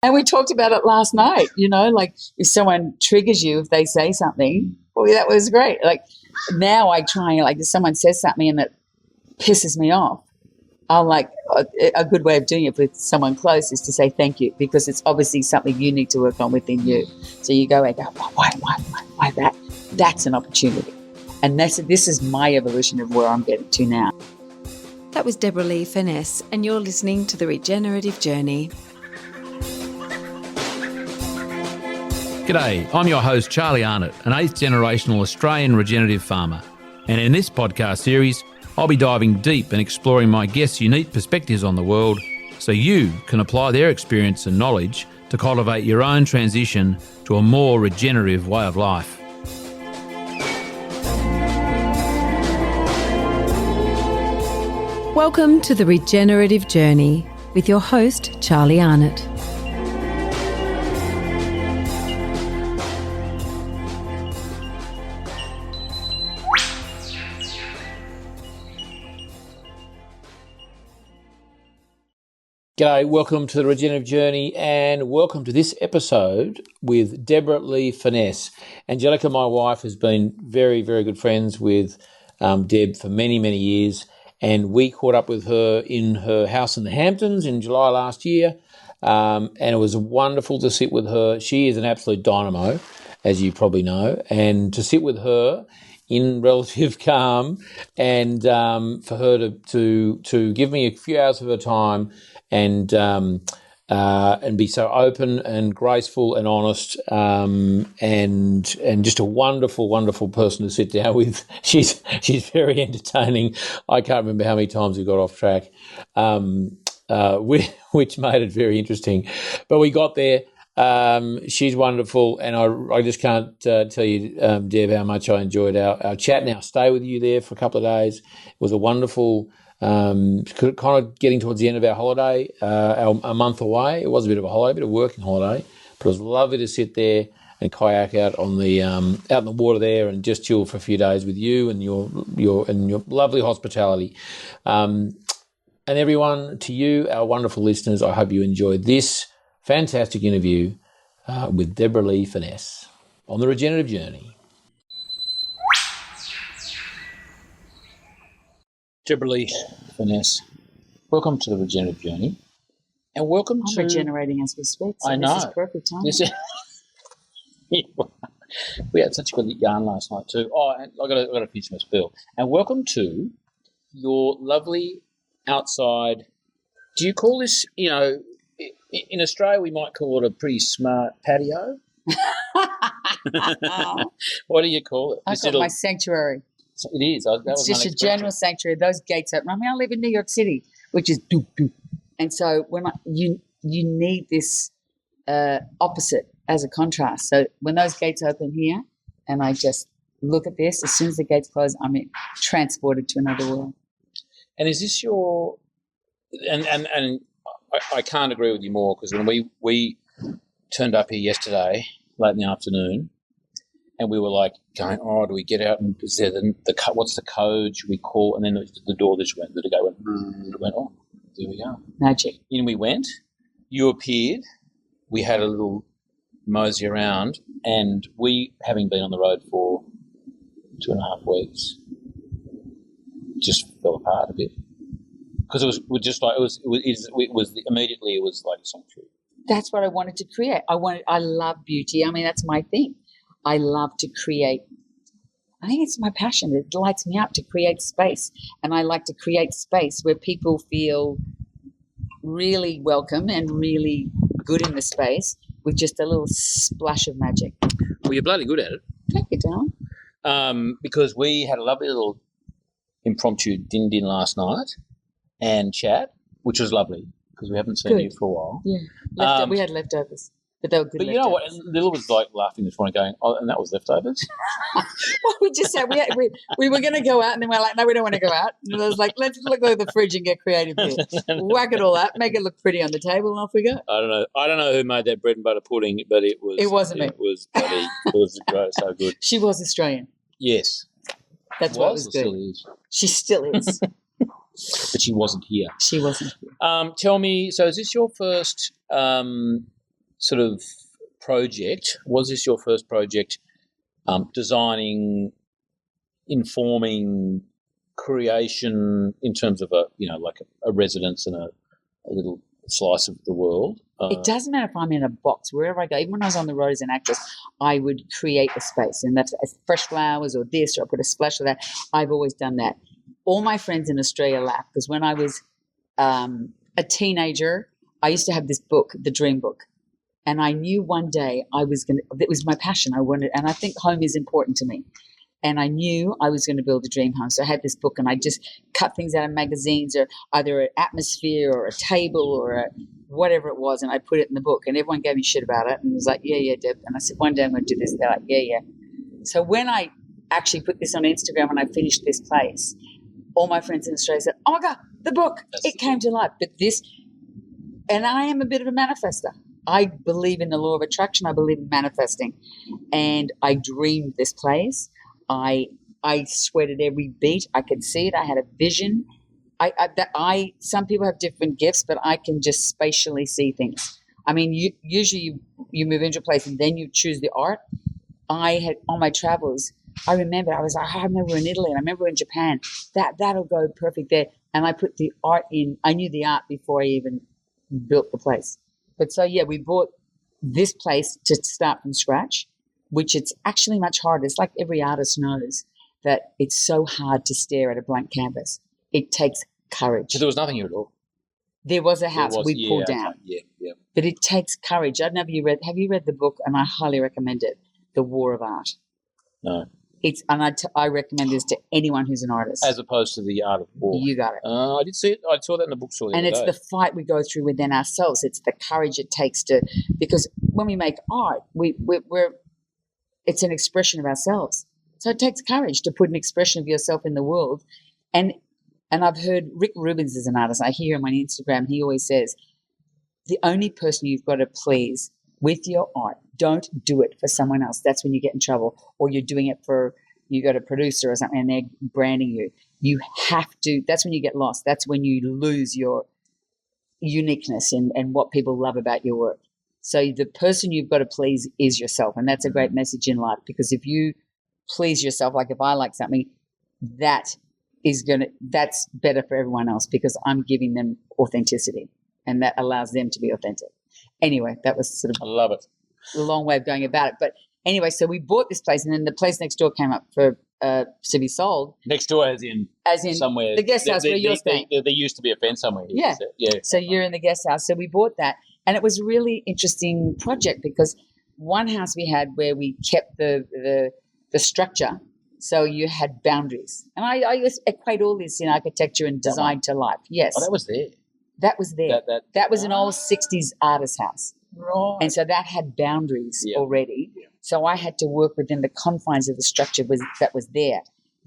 And we talked about it last night, like if someone triggers you, if they say something, well, that was great. Like now I try, like if someone says something and it pisses me off, I'll like a good way of doing it with someone close is to say thank you, because it's obviously something you need to work on within you. So you go and go, why that? That's an opportunity. And this is my evolution of where I'm getting to now. That was Deb Lee-Furness, and you're listening to The Regenerative Journey. G'day, I'm your host Charlie Arnott, an 8th generational Australian regenerative farmer. And in this podcast series, I'll be diving deep and exploring my guests' unique perspectives on the world so you can apply their experience and knowledge to cultivate your own transition to a more regenerative way of life. Welcome to The Regenerative Journey with your host Charlie Arnott. G'day, welcome to the Regenerative Journey and welcome to this episode with Deb Lee-Furness. Angelica, my wife, has been very, very good friends with Deb for many, many years, and we caught up with her in her house in the Hamptons in July last year, and it was wonderful to sit with her. She is an absolute dynamo, as you probably know, and to sit with her in relative calm and for her to give me a few hours of her time and be so open and graceful and honest, and just a wonderful, wonderful person to sit down with. She's very entertaining. I can't remember how many times we got off track, which made it very interesting. But we got there. She's wonderful, and I just can't tell you, Deb, how much I enjoyed our chat and our stay with you there for a couple of days. It was a wonderful, kind of getting towards the end of our holiday, a month away. It was a bit of a holiday, a bit of a working holiday, but it was lovely to sit there and kayak out on the out in the water there and just chill for a few days with you and your lovely hospitality. And everyone, to you, our wonderful listeners, I hope you enjoyed this fantastic interview with Deb Lee-Furness on the Regenerative Journey. Deb Lee-Furness, welcome to the Regenerative Journey, and welcome I'm to regenerating as we speak. So I know. This is perfect time. We had such a good yarn last night too. Oh, and I got to finish my spiel. And welcome to your lovely outside. Do you call this? In Australia, we might call it a pretty smart patio. What do you call it? I call it my sanctuary. It is. It's just a general sanctuary. Those gates open. I mean, I live in New York City, which is doop, doop. And so when you need this opposite as a contrast. So when those gates open here and I just look at this, as soon as the gates close, I'm transported to another world. And is this your – and I can't agree with you more, because when we turned up here yesterday late in the afternoon, and we were like going, oh, do we get out and is there what's the code? Should we call? And then the door just went, the gate went, oh, there we go. Magic. In we went. You appeared. We had a little mosey around, and we, having been on the road for 2.5 weeks, just fell apart a bit. Because it was immediately it was like a sanctuary. That's what I wanted to create. I love beauty. I mean, that's my thing. I love to create. I think it's my passion. It lights me up to create space. And I like to create space where people feel really welcome and really good in the space with just a little splash of magic. Well, you're bloody good at it. Thank you, darling. Because we had a lovely little impromptu din last night and chat, which was lovely because we haven't seen you for a while. Yeah, we had leftovers. But they were good. But you know what? And Lil was like laughing this morning, going, "Oh, and that was leftovers." Well, we just said we were going to go out, and then we're like, "No, we don't want to go out." And I was like, "Let's look at the fridge and get creative here. Whack it all up, make it look pretty on the table, and off we go." I don't know who made that bread and butter pudding, but it was. It wasn't me. It was bloody. It was great, so good. She was Australian. Yes, that's what was good. Still is. She still is. But she wasn't here. She wasn't here. Tell me, so is this your first sort of project? Was this your first project, designing, informing, creation in terms of a residence and a little slice of the world? It doesn't matter if I'm in a box, wherever I go. Even when I was on the road as an actress, I would create a space, and that's fresh flowers or this, or I put a splash of that. I've always done that. All my friends in Australia laugh because when I was a teenager, I used to have this book, The Dream Book, and I knew one day it was my passion. I wanted, and I think home is important to me. And I knew I was going to build a dream home. So I had this book, and I just cut things out of magazines, or either an atmosphere or a table or whatever it was, and I put it in the book. And everyone gave me shit about it and was like, yeah, Deb. And I said, one day I'm going to do this. They're like, yeah. So when I actually put this on Instagram and I finished this place, all my friends in Australia said, oh, my God, the book. It came to life. But and I am a bit of a manifester. I believe in the law of attraction. I believe in manifesting. And I dreamed this place. I sweated every beat. I could see it. I had a vision. Some people have different gifts, but I can just spatially see things. I mean, usually you move into a place and then you choose the art. I had on my travels. I remember I remember in Italy, and I remember in Japan. That'll go perfect there. And I put the art in. I knew the art before I even built the place. But so yeah, we bought this place to start from scratch, which it's actually much harder. It's like every artist knows that it's so hard to stare at a blank canvas. It takes courage. So there was nothing here at all? There was a house we pulled down. Okay. Yeah. But it takes courage. I don't know if have you read the book, and I highly recommend it, The War of Art. No. I recommend this to anyone who's an artist. As opposed to The Art of War. You got it. I did see it. I saw that in the bookstore. And it's the fight we go through within ourselves. It's the courage it takes because when we make art, it's an expression of ourselves. So it takes courage to put an expression of yourself in the world. And I've heard Rick Rubin's is an artist. I hear him on Instagram. He always says, the only person you've got to please with your art, don't do it for someone else. That's when you get in trouble. Or you're doing it you got a producer or something and they're branding you. You have to, that's when you get lost. That's when you lose your uniqueness and what people love about your work. So the person you've got to please is yourself. And that's a great message in life, because if you please yourself, like if I like something, that's better for everyone else, because I'm giving them authenticity and that allows them to be authentic. Anyway, that was sort of I love it. A long way of going about it. But anyway, so we bought this place, and then the place next door came up to be sold. Next door as in somewhere. The guest house where you're staying. There used to be a fence somewhere here. Yeah. So you're in the guest house. So we bought that. And it was a really interesting project, because one house we had where we kept the structure, so you had boundaries. And I equate all this in architecture and design to life. Yes. Oh, that was there. That was there. That was an old 60s artist house. Right. And so that had boundaries already. Yeah. So I had to work within the confines of the structure that was there.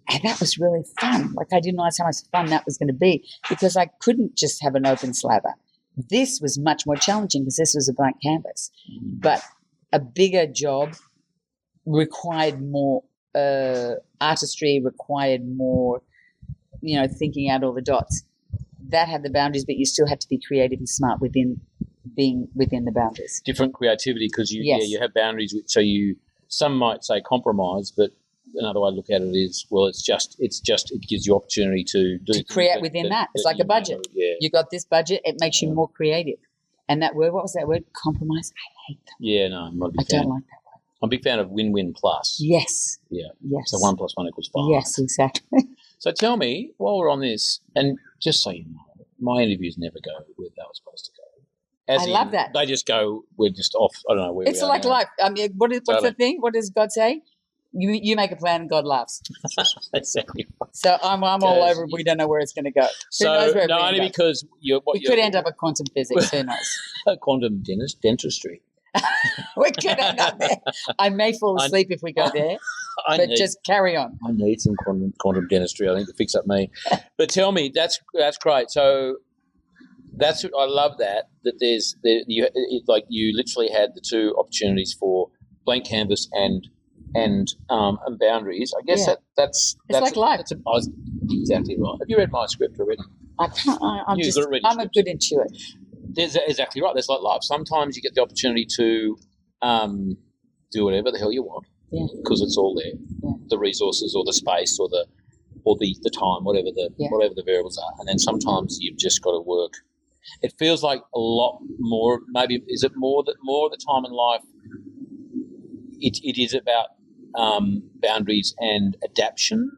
And that was really fun. Like, I didn't realize how much fun that was going to be, because I couldn't just have an open slather. This was much more challenging because this was a blank canvas. But a bigger job required more artistry, required more, thinking out all the dots. That had the boundaries, but you still had to be creative and smart within being within the boundaries. Different creativity, because you have boundaries. So some might say compromise, but another way to look at it is, well, it gives you opportunity to create within that. It's like a budget. You got this budget, it makes you more creative. And that word, what was that word? Compromise. I hate that. Yeah, no, I'm not a big fan. I don't like that word. I'm a big fan of win-win plus. Yes. Yeah. Yes. So 1 + 1 = 5. Yes, exactly. So tell me, while we're on this, and just so you know, my interviews never go where they were supposed to go. I love that. They just go, we're just off. I don't know where it's we are like now. life. I mean, what's the thing? What does God say? You make a plan and God laughs. Exactly. So I'm all over. We don't know where it's going to go. Who knows where only because we could end up at quantum physics. Who knows? Quantum dentistry. We could end up there. I may fall asleep if we go there, just carry on. I need some quantum dentistry, I think, to fix up me. But tell me, that's great. So I love that you literally had the two opportunities for blank canvas and boundaries. I guess that's like life. Exactly right. Have you read my script already? I'm a good intuit. There's exactly right. That's like life. Sometimes you get the opportunity to do whatever the hell you want because it's all there, the resources or the space or the time, whatever the variables are. And then sometimes you've just got to work. It feels like a lot more. Maybe is it more of the time in life? It is about boundaries and adaptation.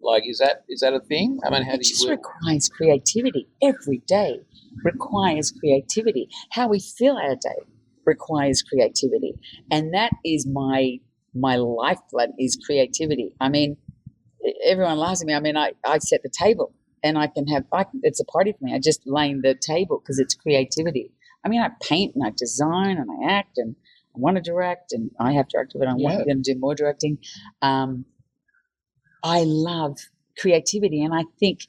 Like, is that a thing? I mean, how do you work? It just requires creativity. Every day requires creativity. How we fill our day requires creativity. And that is my lifeblood is creativity. I mean, everyone laughs at me. I mean, I set the table and it's a party for me. I just laying the table because it's creativity. I mean, I paint and I design and I act and I want to direct and I have directed, but I'm going to do more directing. I love creativity, and I think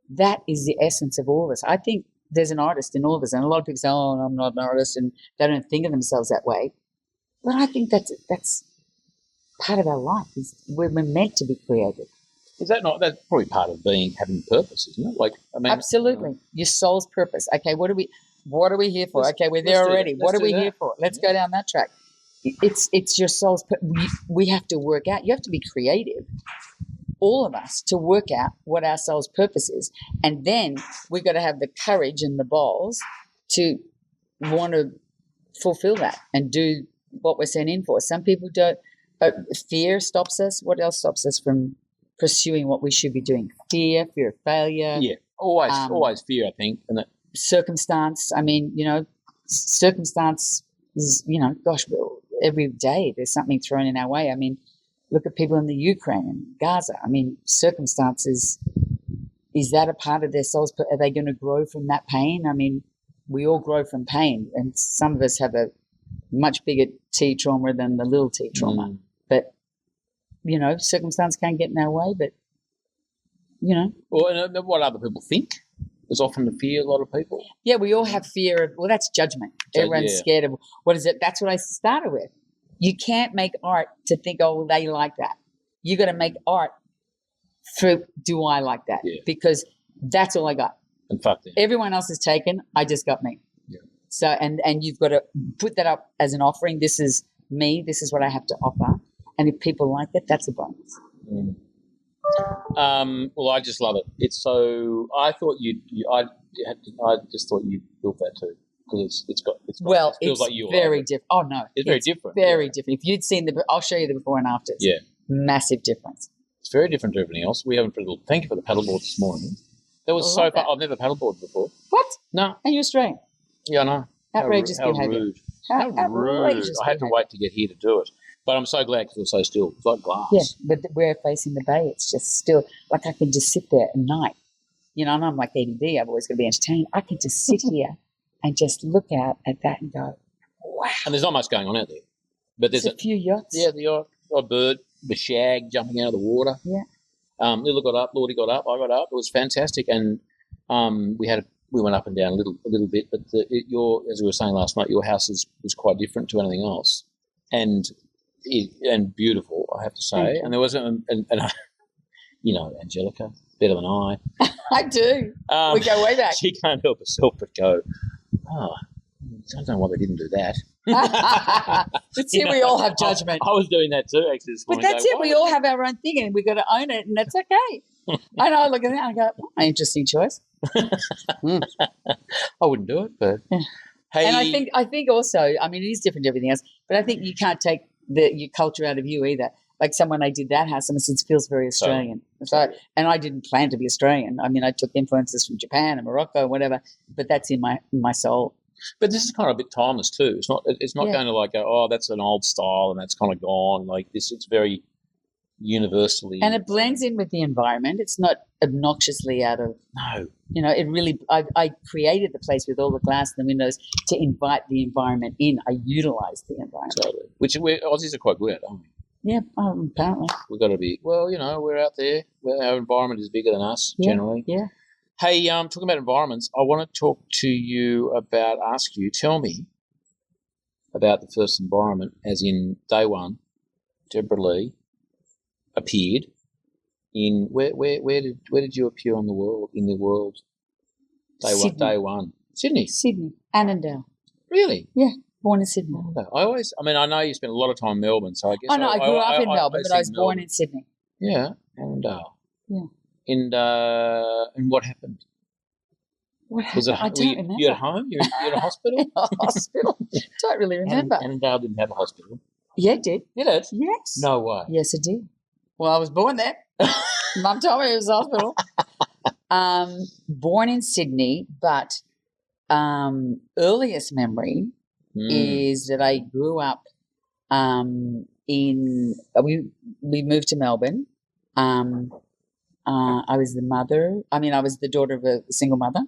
that is the essence of all of us. I think there's an artist in all of us, and a lot of people say, "Oh, I'm not an artist," and they don't think of themselves that way. But I think that's part of our life. We're meant to be creative. Is that not? That's probably part of having purpose, isn't it? Like, I mean, absolutely, your soul's purpose. Okay, what are we here for? Okay, we're there already. What are we here for? Let's go down that track. It's your soul's purpose. We have to work out. You have to be creative, all of us, to work out what our soul's purpose is. And then we've got to have the courage and the balls to want to fulfill that and do what we're sent in for. Some people don't. Fear stops us. What else stops us from pursuing what we should be doing? Fear of failure. Yeah, always fear, I think. And that circumstance. I mean, circumstance is, gosh, every day there's something thrown in our way. I mean, look at people in the Ukraine and Gaza. I mean, circumstances, is that a part of their souls? Are they going to grow from that pain? I mean, we all grow from pain, and some of us have a much bigger T trauma than the little T trauma. But, circumstance can't get in our way, but, Well, and what other people think. There's often the fear, a lot of people. Yeah, we all have fear of, that's judgment. Everyone's scared of, what is it? That's what I started with. You can't make art to think, oh, they like that. You got to make art for, do I like that? Yeah. Because that's all I got. And fuck them. Everyone else is taken. I just got me. Yeah. So, and you've got to put that up as an offering. This is me. This is what I have to offer. And if people like it, that's a bonus. Well, I just love it. It's so. I thought I just thought you built that too because it feels like you. Very different. Oh no, it's very different. Very different. If you'd seen I'll show you the before and afters. Yeah, massive difference. It's very different to everything else. We haven't. Thank you for the paddleboard this morning. That was so fun. I've never paddleboarded before. What? No. And you're Australian. Yeah, I know. Outrageous behaviour. Rude. How rude. I had to wait to get here to do it. But I'm so glad because it was so still. It's like glass. Yeah, but we're facing the bay. It's just still, like I can just sit there at night. And I'm like ADD. I've always got to be entertained. I can just sit here and just look out at that and go, wow. And there's not much going on out there. But there's a few yachts. Yeah, the odd bird, the shag jumping out of the water. Yeah. Lila got up, Lordy got up, I got up. It was fantastic. And we went up and down a little bit. But as we were saying last night, your house was quite different to anything else. And beautiful, I have to say. And there was Angelica, better than I. I do. We go way back. She can't help herself but go, I don't know why they didn't do that. But see, we all have judgment. I was doing that too, actually. But that's it. We all have our own thing, and we've got to own it, and that's okay. I know. I look at that and I go, interesting choice. I wouldn't do it, but hey. And I think also, I mean, it is different to everything else, but I think you can't take your culture out of you either. Like when I did that house, someone said it feels very Australian. So, and I didn't plan to be Australian. I mean, I took influences from Japan and Morocco, whatever, but that's in my soul. But this is kind of a bit timeless too. It's not going to like go, oh, that's an old style and that's kind of gone. Like this, it's very universally. And it blends in with the environment. It's not obnoxiously out of. No. It really. I created the place with all the glass and the windows to invite the environment in. I utilized the environment. Totally. Which Aussies are quite good at, aren't we? Yeah, apparently. We've got to be, we're out there. Our environment is bigger than us, generally. Yeah. Hey, talking about environments, I want to talk to you tell me about the first environment, as in day one, Deborah Lee appeared in, where did you appear in the world? Day one. Sydney? Sydney, Annandale. Really? Yeah, born in Sydney. I know you spent a lot of time in Melbourne, so I guess. Oh, no, I grew up in Melbourne, but I was born Melbourne. in Sydney. Yeah, Annandale. Yeah. And what happened? What happened? I don't remember. You at home? You're in a hospital? In a hospital. Don't really remember. Annandale didn't have a hospital. Yeah, it did. Did it? Yes. No way. Yes, it did. Well, I was born there. Mum told me it was a hospital. Born in Sydney, but earliest memory is that I grew up we moved to Melbourne. I was the daughter of a single mother,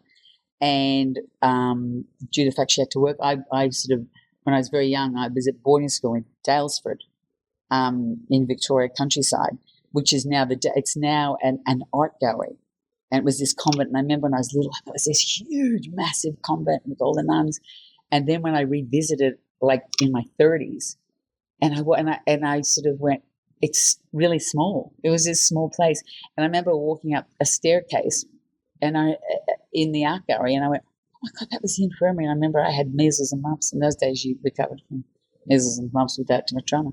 and due to the fact she had to work, I sort of, when I was very young, I was at boarding school in Daylesford, in Victoria countryside, which is now it's now an art gallery. And it was this convent, and I remember when I was little, it was this huge, massive convent with all the nuns. And then when I revisited, like in my 30s, and I sort of went, it's really small. It was this small place, and I remember walking up a staircase, and in the art gallery, and I went, oh my God, that was the infirmary. And I remember I had measles and mumps. In those days, you recovered from measles and mumps without too much trauma.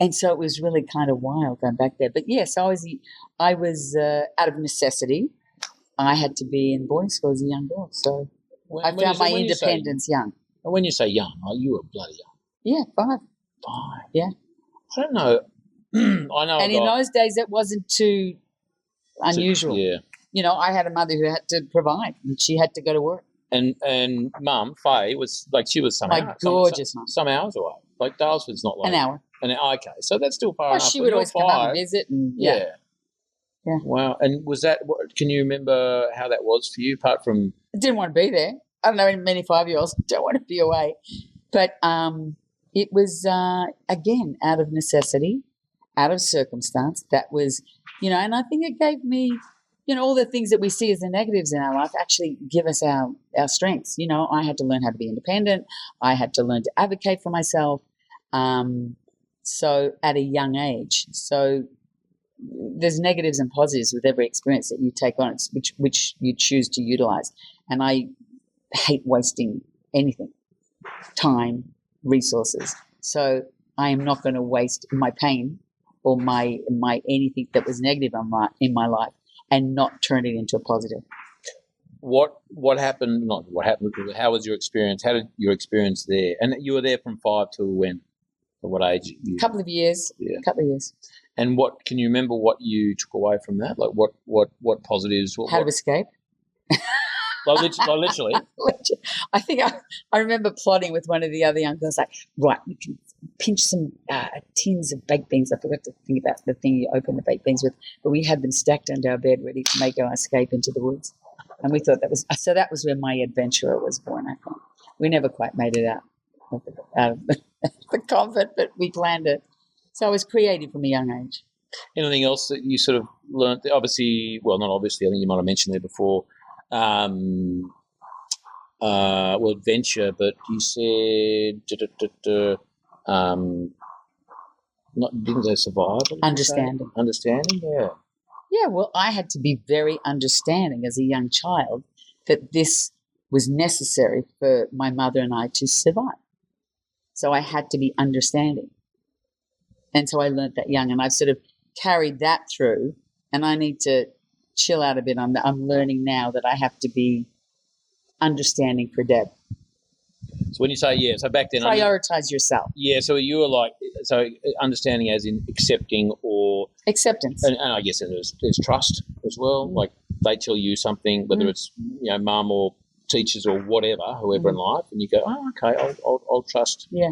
And so it was really kind of wild going back there. But yes, I was out of necessity. I had to be in boarding school as a young girl. So I found my independence young. And when you say young, you were bloody young. Yeah, 5. 5? Yeah. I don't know. I know. And in those days, it wasn't too unusual. Yeah. You know, I had a mother who had to provide, and she had to go to work. And Mum, Faye, was like, she was some hours. Gorgeous mum. Some hours away. Like Dalesford's not like an hour. Okay, so that's still far enough. She would always come up and visit. And, yeah. Wow. And was that, can you remember how that was for you, apart from? I didn't want to be there. I don't know, many 5-year-olds don't want to be away. But it was, again, out of necessity, out of circumstance. That was, and I think it gave me, all the things that we see as the negatives in our life actually give us our strengths. I had to learn how to be independent. I had to learn to advocate for myself. So at a young age. So there's negatives and positives with every experience that you take on, which you choose to utilize. And I hate wasting anything, time, resources. So I am not going to waste my pain or my anything that was negative in my life and not turn it into a positive. What happened? Not what happened. How was your experience? How did your experience there? And you were there from 5 till when? At what age? Couple of years. Yeah. Couple of years. And what can you remember? What you took away from that? Like what positives? How to escape. Literally. I think I remember plotting with one of the other young girls, like, right, we can pinch some tins of baked beans. I forgot to think about the thing you open the baked beans with, but we had them stacked under our bed ready to make our escape into the woods. And we thought that was where my adventure was born, I think. We never quite made it out of the convent, but we planned it. So I was creative from a young age. Anything else that you sort of learned? Obviously, well, not obviously, I think you might have mentioned there before, adventure, but you said, didn't they survive? Understanding. Understanding, yeah. Yeah, well, I had to be very understanding as a young child that this was necessary for my mother and I to survive. So I had to be understanding. And so I learned that young, and I've sort of carried that through, and I need to chill out a bit on that. I'm learning now that I have to be understanding for Deb. So when you say, so back then... Prioritize yourself. Yeah, so you were like, understanding as in accepting or... Acceptance. And I guess there's trust as well. Mm. Like they tell you something, whether it's, mum or teachers or whatever, whoever in life, and you go, oh, okay, I'll trust. Yeah.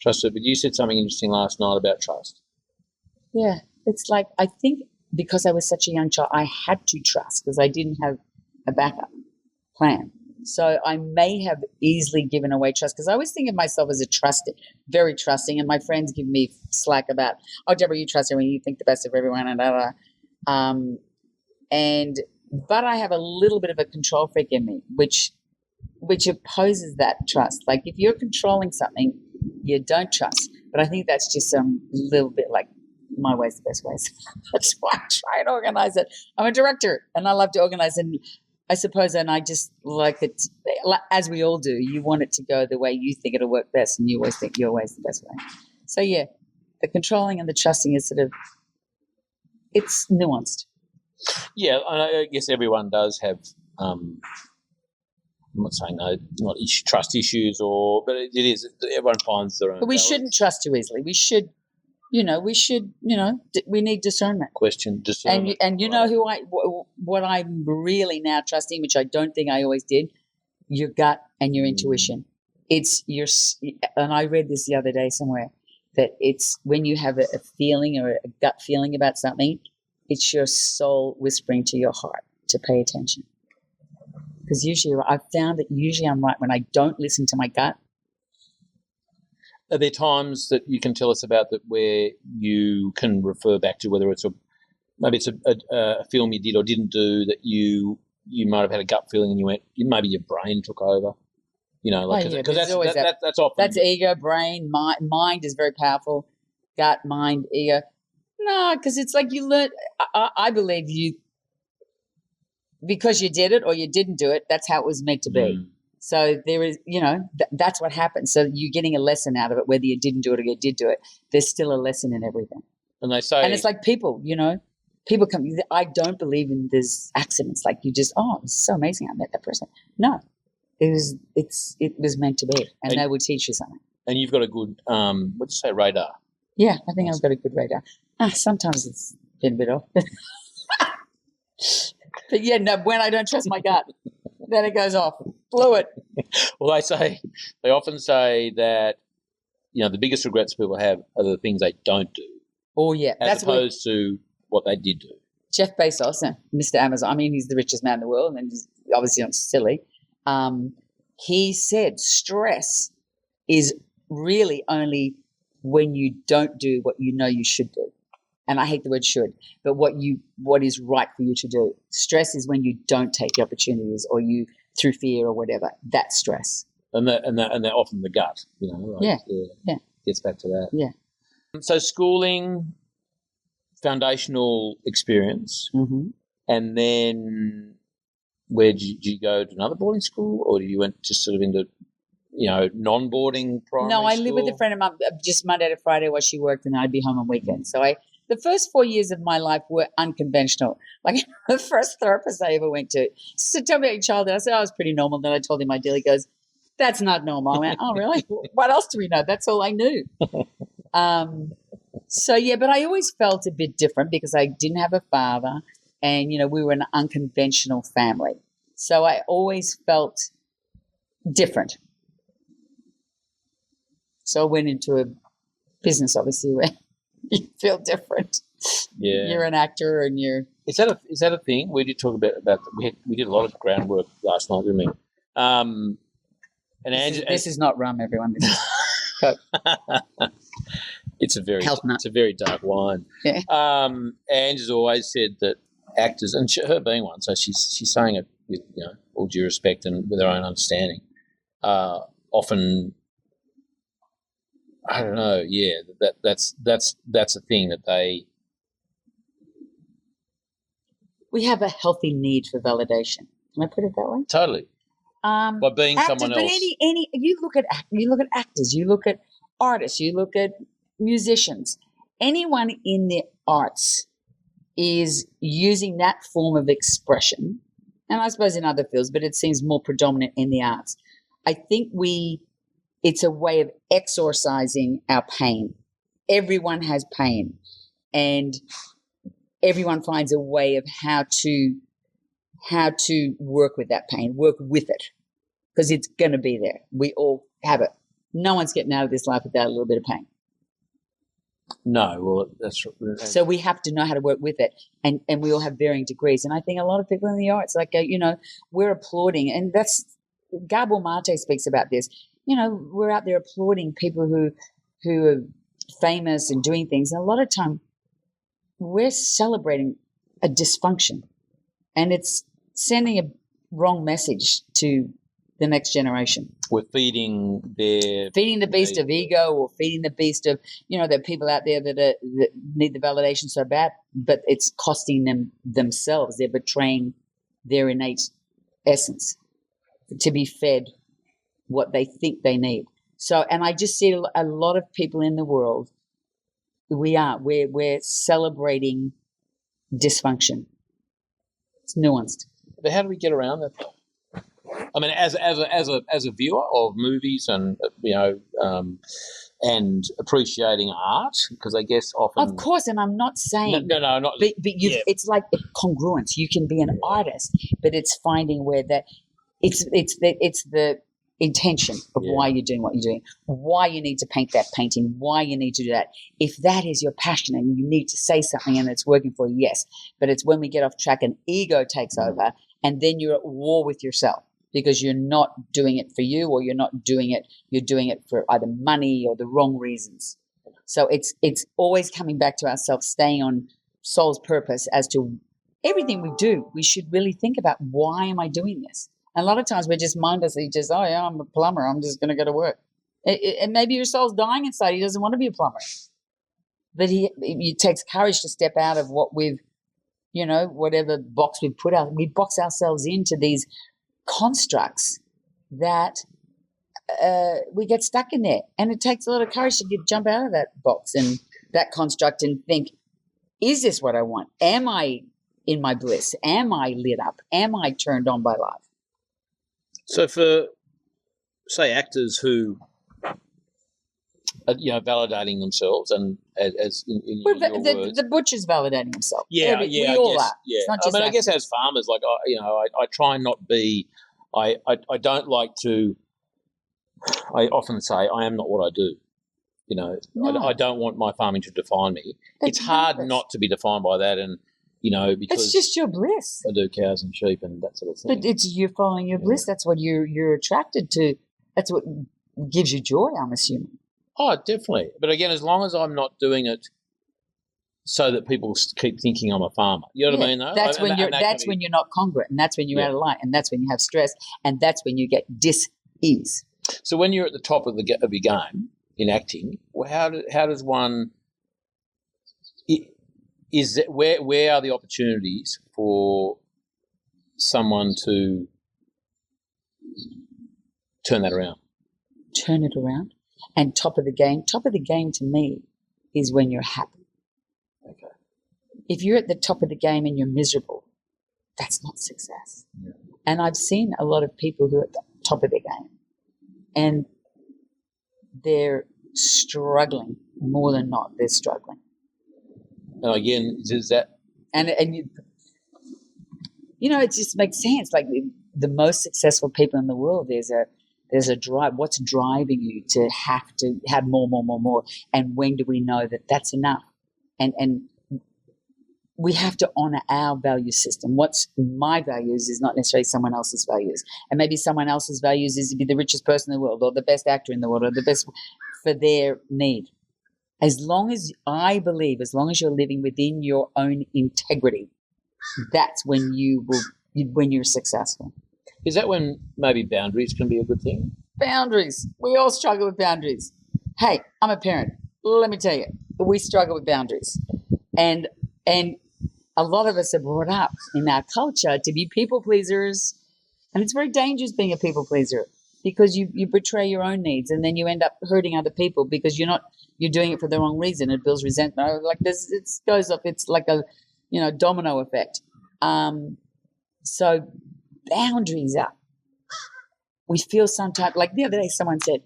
Trust it. But you said something interesting last night about trust. Yeah. It's like, I think because I was such a young child, I had to trust because I didn't have a backup plan. So I may have easily given away trust because I always think of myself as very trusting, and my friends give me slack about, oh, Deborah, you trust everyone, you think the best of everyone, and but I have a little bit of a control freak in me, which opposes that trust. Like if you're controlling something, you don't trust. But I think that's just a little bit like my way's the best way. That's why I try and organize it. I'm a director, and I love to organize, and I suppose, and I just like it, as we all do, you want it to go the way you think it'll work best, and you always think your way's the best way. So, yeah, the controlling and the trusting is sort of, it's nuanced. Yeah, I guess everyone does have, I'm not saying not trust issues, but it is, everyone finds their own But we balance. shouldn't trust too easily. We should, we need discernment. Question discernment. And you know who what I'm really now trusting, which I don't think I always did, your gut and your intuition. It's and I read this the other day somewhere, that it's when you have a feeling or a gut feeling about something, it's your soul whispering to your heart to pay attention. Because usually I've found that usually I'm right when I don't listen to my gut. Are there times that you can tell us about that where you can refer back to, whether it's maybe it's a film you did or didn't do that you might have had a gut feeling and you went, maybe your brain took over, because that's often. That's ego, brain, mind is very powerful. Gut, mind, ego. No, because it's like you learn. I believe you, because you did it or you didn't do it, that's how it was meant to be. So there is, that's what happens. So you're getting a lesson out of it, whether you didn't do it or you did do it. There's still a lesson in everything. And they say, and it's like people, people come. I don't believe in this accidents. Like you just, it's so amazing I met that person. No, it was meant to be, and they will teach you something. And you've got a good, what'd you say, radar? Yeah, I think I've got a good radar. Sometimes it's been a bit off. But yeah, no, when I don't trust my gut, then it goes off. Blew it. Well, they often say that, the biggest regrets people have are the things they don't do. Oh, yeah. As opposed to what they did do. Jeff Bezos, Mr. Amazon, I mean, he's the richest man in the world, and he's obviously not silly. He said stress is really only when you don't do what you know you should do. And I hate the word should, but what is right for you to do. Stress is when you don't take the opportunities, or you, through fear or whatever, that's stress. And they're often the gut, Yeah. Gets back to that. Yeah. So schooling, foundational experience, and then where did you go to another boarding school, or you went just sort of into, non-boarding primary No, I school? lived with a friend of mine just Monday to Friday while she worked, and I'd be home on weekends. So the first 4 years of my life were unconventional. Like the first therapist I ever went to said, "Tell me about your childhood." I said, "I was pretty normal." Then I told him my deal. He goes, "That's not normal." I went, "Oh, really? What else do we know?" That's all I knew. So, yeah, but I always felt a bit different because I didn't have a father, and, we were an unconventional family. So I always felt different. So I went into a business, obviously, where you feel different. Yeah, you're an actor, and you're. Is that a thing? We did talk about we did a lot of groundwork last night, didn't we? And this is not rum, everyone. This is Coke. It's a very dark wine. Yeah. Ange has always said that actors, and her being one, so she's saying it with all due respect and with her own understanding. Often, I don't know. Yeah, that's a thing that they. We have a healthy need for validation. Can I put it that way? Totally. By being actors, someone else. But any you look at actors, you look at artists, you look at musicians. Anyone in the arts is using that form of expression, and I suppose in other fields, but it seems more predominant in the arts. I think it's a way of exorcising our pain. Everyone has pain, and everyone finds a way of how to work with that pain, work with it, because it's going to be there. We all have it. No one's getting out of this life without a little bit of pain. No, well, that's so we have to know how to work with it, and we all have varying degrees. And I think a lot of people in the arts, we're applauding, and that's Gabor Mate speaks about this. We're out there applauding people who are famous and doing things, and a lot of time we're celebrating a dysfunction, and it's sending a wrong message to the next generation. We're feeding the beast of ego, or feeding the beast of, there are people out there that need the validation so bad, but it's costing them themselves. They're betraying their innate essence, to be fed what they think they need. So, and I just see a lot of people in the world, we're celebrating dysfunction. It's nuanced. But how do we get around that? I mean, as a viewer of movies and and appreciating art, because I guess often, of course, and I'm not saying no, not. But it's like congruence. You can be an artist, but it's finding where that it's the intention of why you're doing what you're doing, why you need to paint that painting, why you need to do that. If that is your passion and you need to say something and it's working for you, yes. But it's when we get off track and ego takes over, and then you're at war with yourself because you're not doing it for you, or you're doing it for either money or the wrong reasons. So it's always coming back to ourselves, staying on soul's purpose as to everything we do. We should really think about, why am I doing this? And a lot of times we're just mindlessly just, oh yeah, I'm a plumber, I'm just going to go to work. And maybe your soul's dying inside. He doesn't want to be a plumber. But it takes courage to step out of what whatever box we've put out. We box ourselves into these constructs that we get stuck in there. And it takes a lot of courage to jump out of that box and that construct and think, is this what I want? Am I in my bliss? Am I lit up? Am I turned on by life? So for, say, actors who are, validating themselves, and as in your words, the butcher's validating himself. We all are. Yeah, It's not just I guess as farmers, like I try and not be. I don't like to. I often say I am not what I do. No. I don't want my farming to define me. It's hard not to be defined by that, and because it's just your bliss. I do cows and sheep and that sort of thing. But it's you're following your bliss. That's what you're attracted to. That's what gives you joy, I'm assuming. Oh, definitely. But again, as long as I'm not doing it so that people keep thinking I'm a farmer. You know what I mean, though? That's when you're not congruent, and that's when you're out of line, and that's when you have stress, and that's when you get dis-ease. So when you're at the top of your game in acting, how does one? Is that where are the opportunities for someone to turn that around? Turn it around. And top of the game to me is when you're happy. Okay. If you're at the top of the game and you're miserable, that's not success. Yeah. And I've seen a lot of people who are at the top of their game and they're struggling more than not. They're struggling. And again, is that? And it just makes sense. Like the most successful people in the world, there's a drive. What's driving you to have more? And when do we know that that's enough? And we have to honor our value system. What's my values is not necessarily someone else's values. And maybe someone else's values is to be the richest person in the world or the best actor in the world or the best for their need. As long as you're living within your own integrity, that's when you're successful. Is that when maybe boundaries can be a good thing? Boundaries. We all struggle with boundaries. Hey, I'm a parent. Let me tell you, we struggle with boundaries. And a lot of us are brought up in our culture to be people pleasers. And it's very dangerous being a people pleaser because you betray your own needs and then you end up hurting other people because you're doing it for the wrong reason. It builds resentment. Like this, it goes up. It's like a, domino effect. So boundaries up. We feel sometimes, like the other day someone said,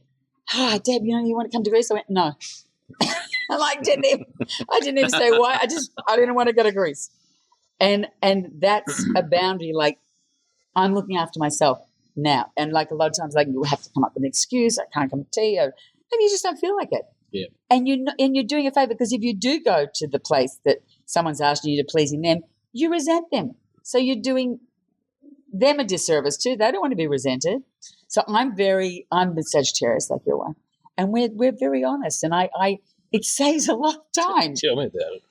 "Hi, Deb, you want to come to Greece?" I went, "No." I didn't even say why. I didn't want to go to Greece. And that's a boundary. Like, I'm looking after myself now. And like a lot of times, like you have to come up with an excuse. I can't come to tea, or maybe you just don't feel like it. Yeah. And you're doing a favor because if you do go to the place that someone's asking you to pleasing them, you resent them. So you're doing them a disservice too. They don't want to be resented. So I'm the Sagittarius, like your wife, and we're very honest. And it saves a lot of time. Tell me about it.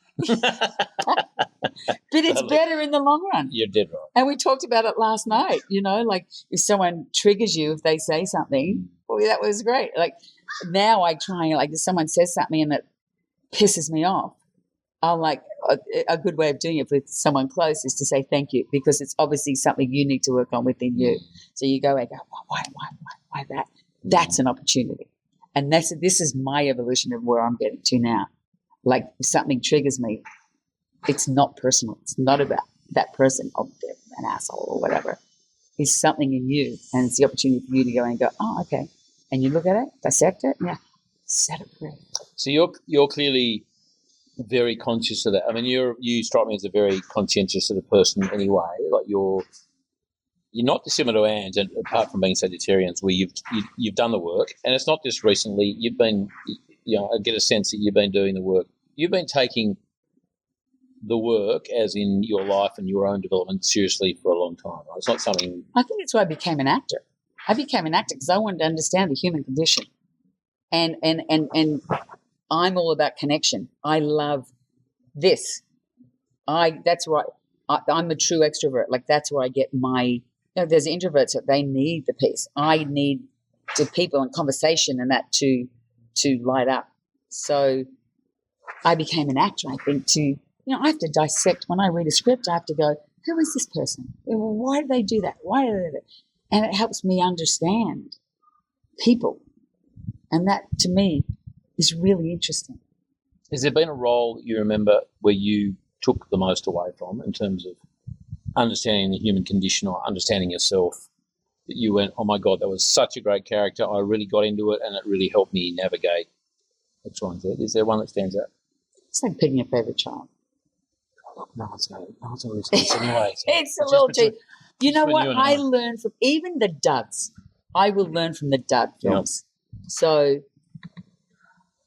But it's better in the long run. You're dead right. And we talked about it last night, like if someone triggers you, if they say something, well, that was great. Like now I try, like if someone says something and it pisses me off, I'm like, a good way of doing it with someone close is to say thank you, because it's obviously something you need to work on within you. So you go and go, why that? That's an opportunity. And this is my evolution of where I'm getting to now. Like if something triggers me, it's not personal. It's not about that person, oh, they're an asshole or whatever. It's something in you, and it's the opportunity for you to go and go, oh, okay. And you look at it, dissect it, set it free. So you're clearly very conscious of that. I mean, you strike me as a very conscientious sort of person anyway. Like you're not dissimilar to Anne's, and apart from being Sagittarians, where you've done the work, and it's not just recently. You've been, I get a sense that you've been doing the work. You've been taking the work, as in your life and your own development, seriously for a long time. Right? It's not something. I think that's why I became an actor. I became an actor because I wanted to understand the human condition, and I'm all about connection. I love this. That's where I'm a true extrovert. Like that's where I get my. There's introverts that they need the peace. I need the people and conversation and that to light up. So I became an actor. I think I have to dissect when I read a script. I have to go, who is this person? Why do they do that? Why do they do that? And it helps me understand people, and that to me is really interesting. Has there been a role that you remember where you took the most away from in terms of understanding the human condition or understanding yourself, that you went, oh my God, that was such a great character, I really got into it and it really helped me navigate X, Y, and Z? Is there one that stands out? It's like picking a favourite child. No, it's not this anyway. It's a little too. You know what? I learn from even the duds. I will learn from the dud films. Yep. So,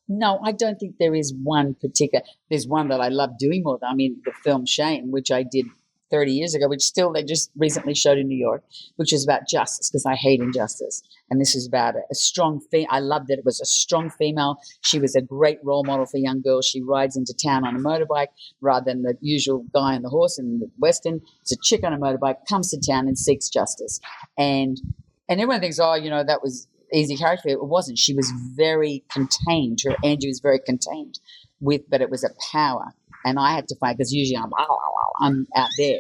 no, I don't think there is one particular. There's one that I love doing more. I mean, the film Shame, which I did 30 years ago, which still they just recently showed in New York, which is about justice, because I hate injustice. And this is about a strong female. I loved that it was a strong female. She was a great role model for young girls. She rides into town on a motorbike rather than the usual guy on the horse in the Western. It's a chick on a motorbike, comes to town and seeks justice. And everyone thinks, oh, that was easy character. It wasn't. She was very contained. Her energy was very contained but it was a power. And I had to find, because usually I'm out there,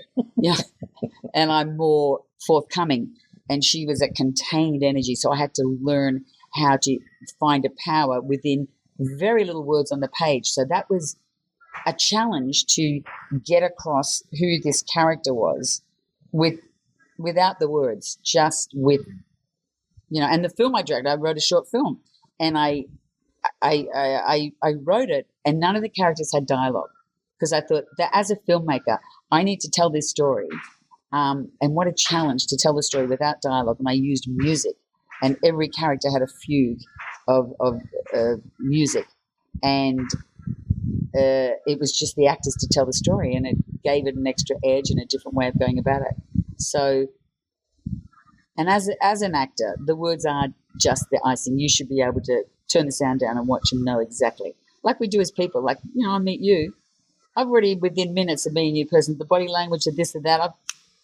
and I'm more forthcoming. And she was a contained energy, so I had to learn how to find a power within very little words on the page. So that was a challenge to get across who this character was without the words, just with, And the film I directed, I wrote a short film, and I wrote it, and none of the characters had dialogue. Because I thought that as a filmmaker, I need to tell this story. And what a challenge to tell the story without dialogue. And I used music, and every character had a fugue of music. And it was just the actors to tell the story, and it gave it an extra edge and a different way of going about it. So, and as an actor, the words are just the icing. You should be able to turn the sound down and watch and know exactly. Like we do as people. Like, I meet you. I've already, within minutes of being a new person, the body language of this and that, I've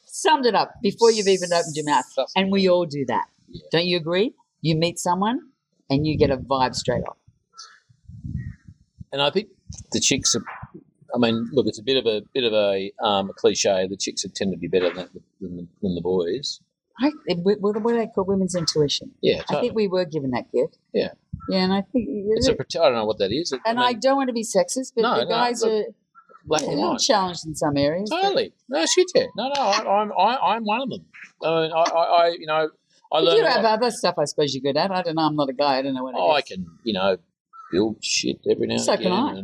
summed it up before you've even opened your mouth. And we all do that. Yeah. Don't you agree? You meet someone and you get a vibe straight off. And I think the chicks are, look, it's a bit of a cliche. The chicks tend to be better than the boys. What do they call women's intuition? Yeah, totally. I think we were given that gift. Yeah. Yeah, and I think... I don't know what that is. I don't want to be sexist, but the guys are... Black and white. Challenged in some areas. Totally. No, shit, yeah. No, I'm one of them. I learn. You have other stuff I suppose you're good at. I don't know. I'm not a guy. I don't know what it is. I can, build shit every now and again. So can I.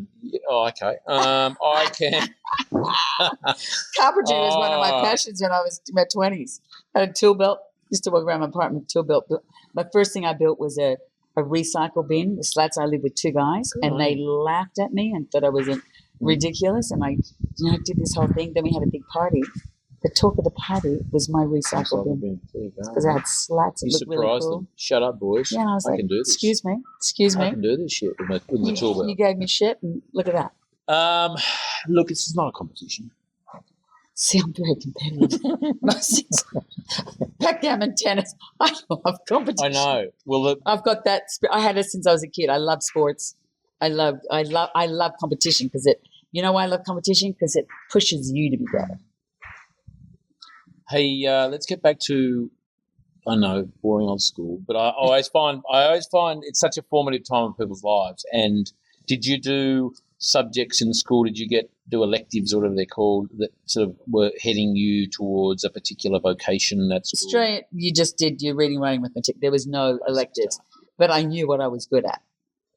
Okay. I can. Carpentry was one of my passions when I was in my 20s. I had a tool belt. Used to walk around my apartment with a tool belt. My first thing I built was a recycle bin. The slats, I lived with two guys, and they laughed at me and thought I was ridiculous. And I did this whole thing. Then we had a big party. The talk of the party was my recycle bin. Because I had slats. You surprised really cool. them. Shut up, boys. Yeah, and I was like, can do this. Excuse me. I can do this shit with my tool belt. You gave me shit, and look at that. Look, it's not a competition. See, I'm very competitive. Backgammon, tennis. I love competition. I know. Well, I've got that. I had it since I was a kid. I love sports. I love competition because You know why I love competition? Because it pushes you to be better. Hey, let's get back to, I know, boring old school, but I always find it's such a formative time in people's lives. And did you do subjects in school? Did you do electives or whatever they're called that sort of were heading you towards a particular vocation at school? Straight, you just did your reading, writing, arithmetic. There was no electives, but I knew what I was good at.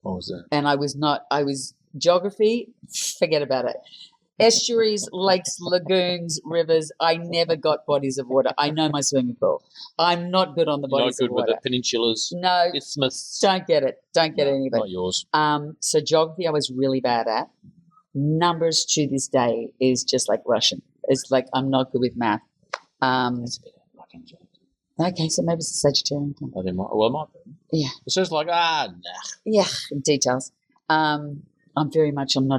What was that? And I was geography, forget about it. Estuaries, lakes, lagoons, rivers. I never got bodies of water. I know my swimming pool. I'm not good on the bodies of water. Not good with the peninsulas. No, isthmus. Don't get it. Don't get any of it. Not yours. So geography I was really bad at. Numbers to this day is just like Russian. It's like I'm not good with math. That's a bit like Okay, so maybe it's a Sagittarian thing. it might be. Yeah. It's just like, nah. Yeah, details. I'm not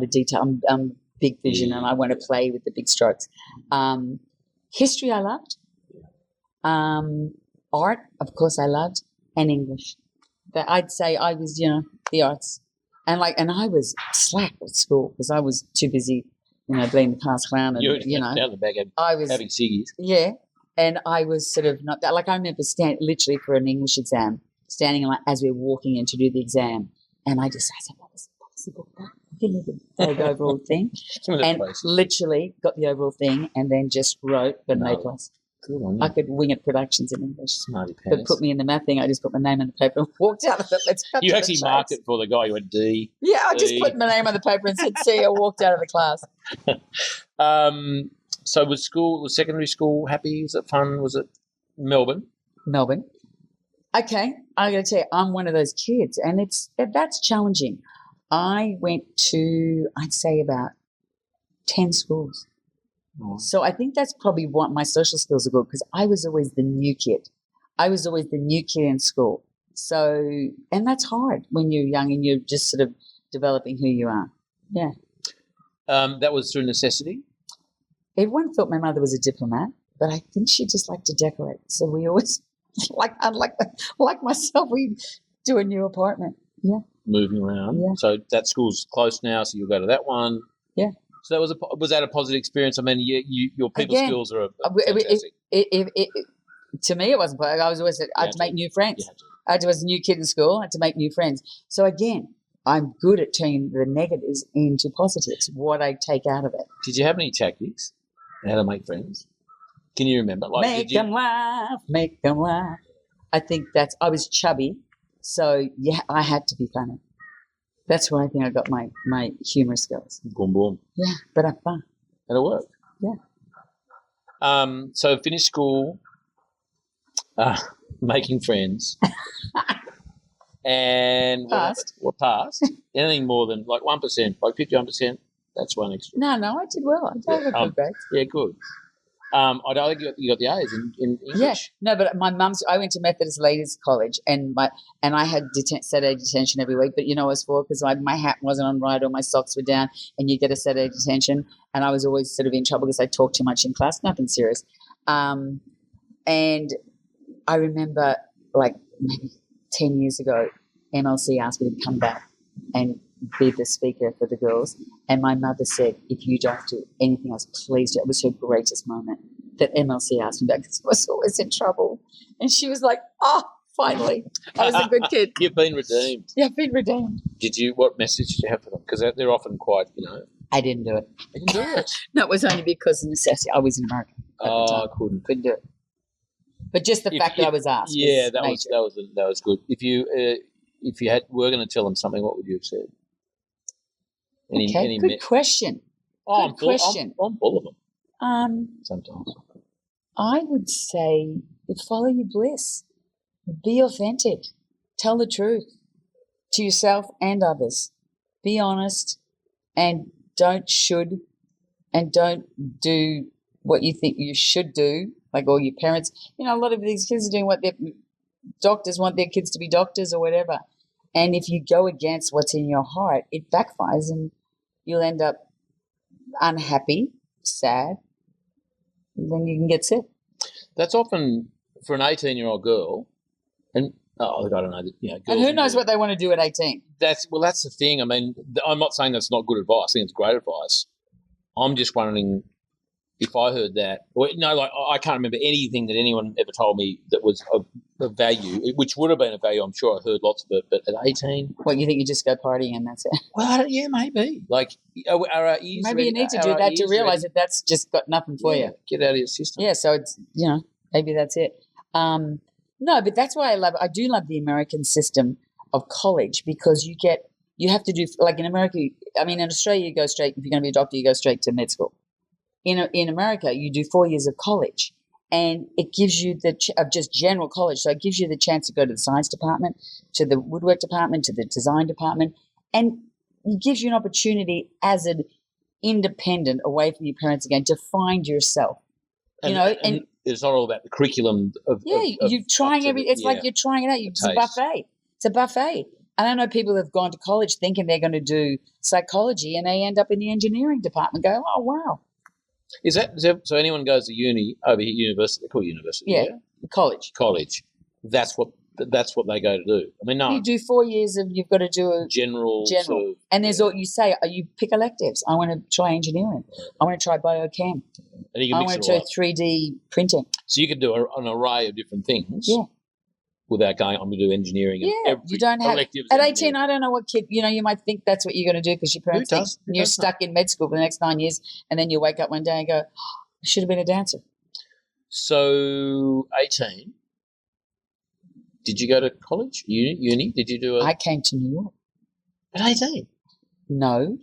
a detail. I'm big vision, and I want to play with the big strokes. History I loved. Art, of course, I loved, and English. But I'd say I was, the arts, and I was slack at school because I was too busy, being the class clown, and down the back, having ciggies. Yeah, and I was sort of not that. Like I remember literally for an English exam, standing as we were walking in to do the exam, and I said, "What was the book about?" Give me the overall thing, and literally got the overall thing, and then just wrote, but no plus. Good on you. I could wing it productions in English. Smarty pants. But put me in the math thing, I just put my name on the paper and walked out of it. Let's cut You to actually the marked chase. it for the guy. You went D. Yeah, I just put my name on the paper and said C. I walked out of the class. So was secondary school happy? Was it fun? Was it Melbourne? Melbourne. Okay, I got to tell you, I'm one of those kids, and that's challenging. I went to, I'd say, about 10 schools. Oh. So I think that's probably what my social skills are good, because I was always the new kid. I was always the new kid in school. So, and that's hard when you're young and you're just sort of developing who you are. Yeah. That was through necessity? Everyone thought my mother was a diplomat, but I think she just liked to decorate. So we always, like myself, we do a new apartment. Yeah. Moving around. Yeah. So that school's close now, so you'll go to that one. Yeah. So that was that a positive experience? I mean, your people skills are fantastic. To me, it wasn't. I was always I had to make new friends. I was a new kid in school. I had to make new friends. So again, I'm good at turning the negatives into positives. What I take out of it. Did you have any tactics on how to make friends? Can you remember? Make them laugh. Make them laugh. I think I was chubby. So, yeah, I had to be funny. That's where I think I got my humour skills. Boom, boom. Yeah, but I'm fun. And it worked. Yeah. So finished school, making friends. And passed. Passed. Anything more than 1%, 51%, that's one extra. No, I did well. I did good grades. Yeah, good. I don't think you got the A's in English. Yeah, no, but I went to Methodist Ladies College, and I had Saturday detention every week. But you know what it was for? Because my hat wasn't on right or my socks were down, and you get a Saturday detention. And I was always sort of in trouble because I talked too much in class, nothing serious. And I remember maybe 10 years ago, MLC asked me to come back and be the speaker for the girls, and my mother said, if you don't do anything else, please do. It was her greatest moment that MLC asked me back because I was always in trouble, and she was like, finally I was a good kid. You've been redeemed. Yeah, I've been redeemed. What message did you have for them? Because they're often quite, I didn't do it. You didn't do it? No, it was only because of necessity. I was in America at the time. Couldn't do it. But just the fact that I was asked. Yeah, that was good. If you were going to tell them something, what would you have said? Good question. I'm full of them. Sometimes. I would say follow your bliss. Be authentic. Tell the truth to yourself and others. Be honest, and don't do what you think you should do, like all your parents. A lot of these kids are doing what their doctors want their kids to be doctors or whatever. And if you go against what's in your heart, it backfires and you'll end up unhappy, sad, and then you can get sick. That's often, for an 18-year-old girl, and Oh, look, I don't know. And girls who knows what they want to do at 18? That's the thing. I mean, I'm not saying that's not good advice. I think it's great advice. I'm just wondering if I heard that. I can't remember anything that anyone ever told me that was of value, which would have been of value. I'm sure I heard lots of it, but at 18, What, you think you just go partying and that's it? well, yeah, maybe. Like, are our ears Maybe ready? you need to do that to realise that that's just got nothing for you. Get out of your system. Yeah, so it's, maybe that's it. No, but that's why I do love the American system of college, because you have to do, like in America, in Australia, you go straight, if you're going to be a doctor, you go straight to med school. In America, you do 4 years of college, and it gives you of just general college. So it gives you the chance to go to the science department, to the woodwork department, to the design department, and it gives you an opportunity as an independent, away from your parents again, to find yourself. And it's not all about the curriculum of you're trying it's like you're trying it out. It's a buffet. It's a buffet. And I know people have gone to college thinking they're going to do psychology, and they end up in the engineering department going, oh, wow. Is that so? Anyone goes to uni over here, university, they call it university, yeah? College. That's what they go to do. I mean, no. You do 4 years of, you've got to do a general. Sort of, and there's all you say. You pick electives. I want to try engineering. I want to try biochem. And you can I want to try 3D printing. So you can do an array of different things. Yeah. Without going on to do engineering. Yeah, you don't have at 18. I don't know what kid. You might think that's what you're going to do because your parents think you're stuck in med school for the next 9 years, and then you wake up one day and go, "I should have been a dancer." So 18. Did you go to college? Uni? Did you do I came to New York at 18. No,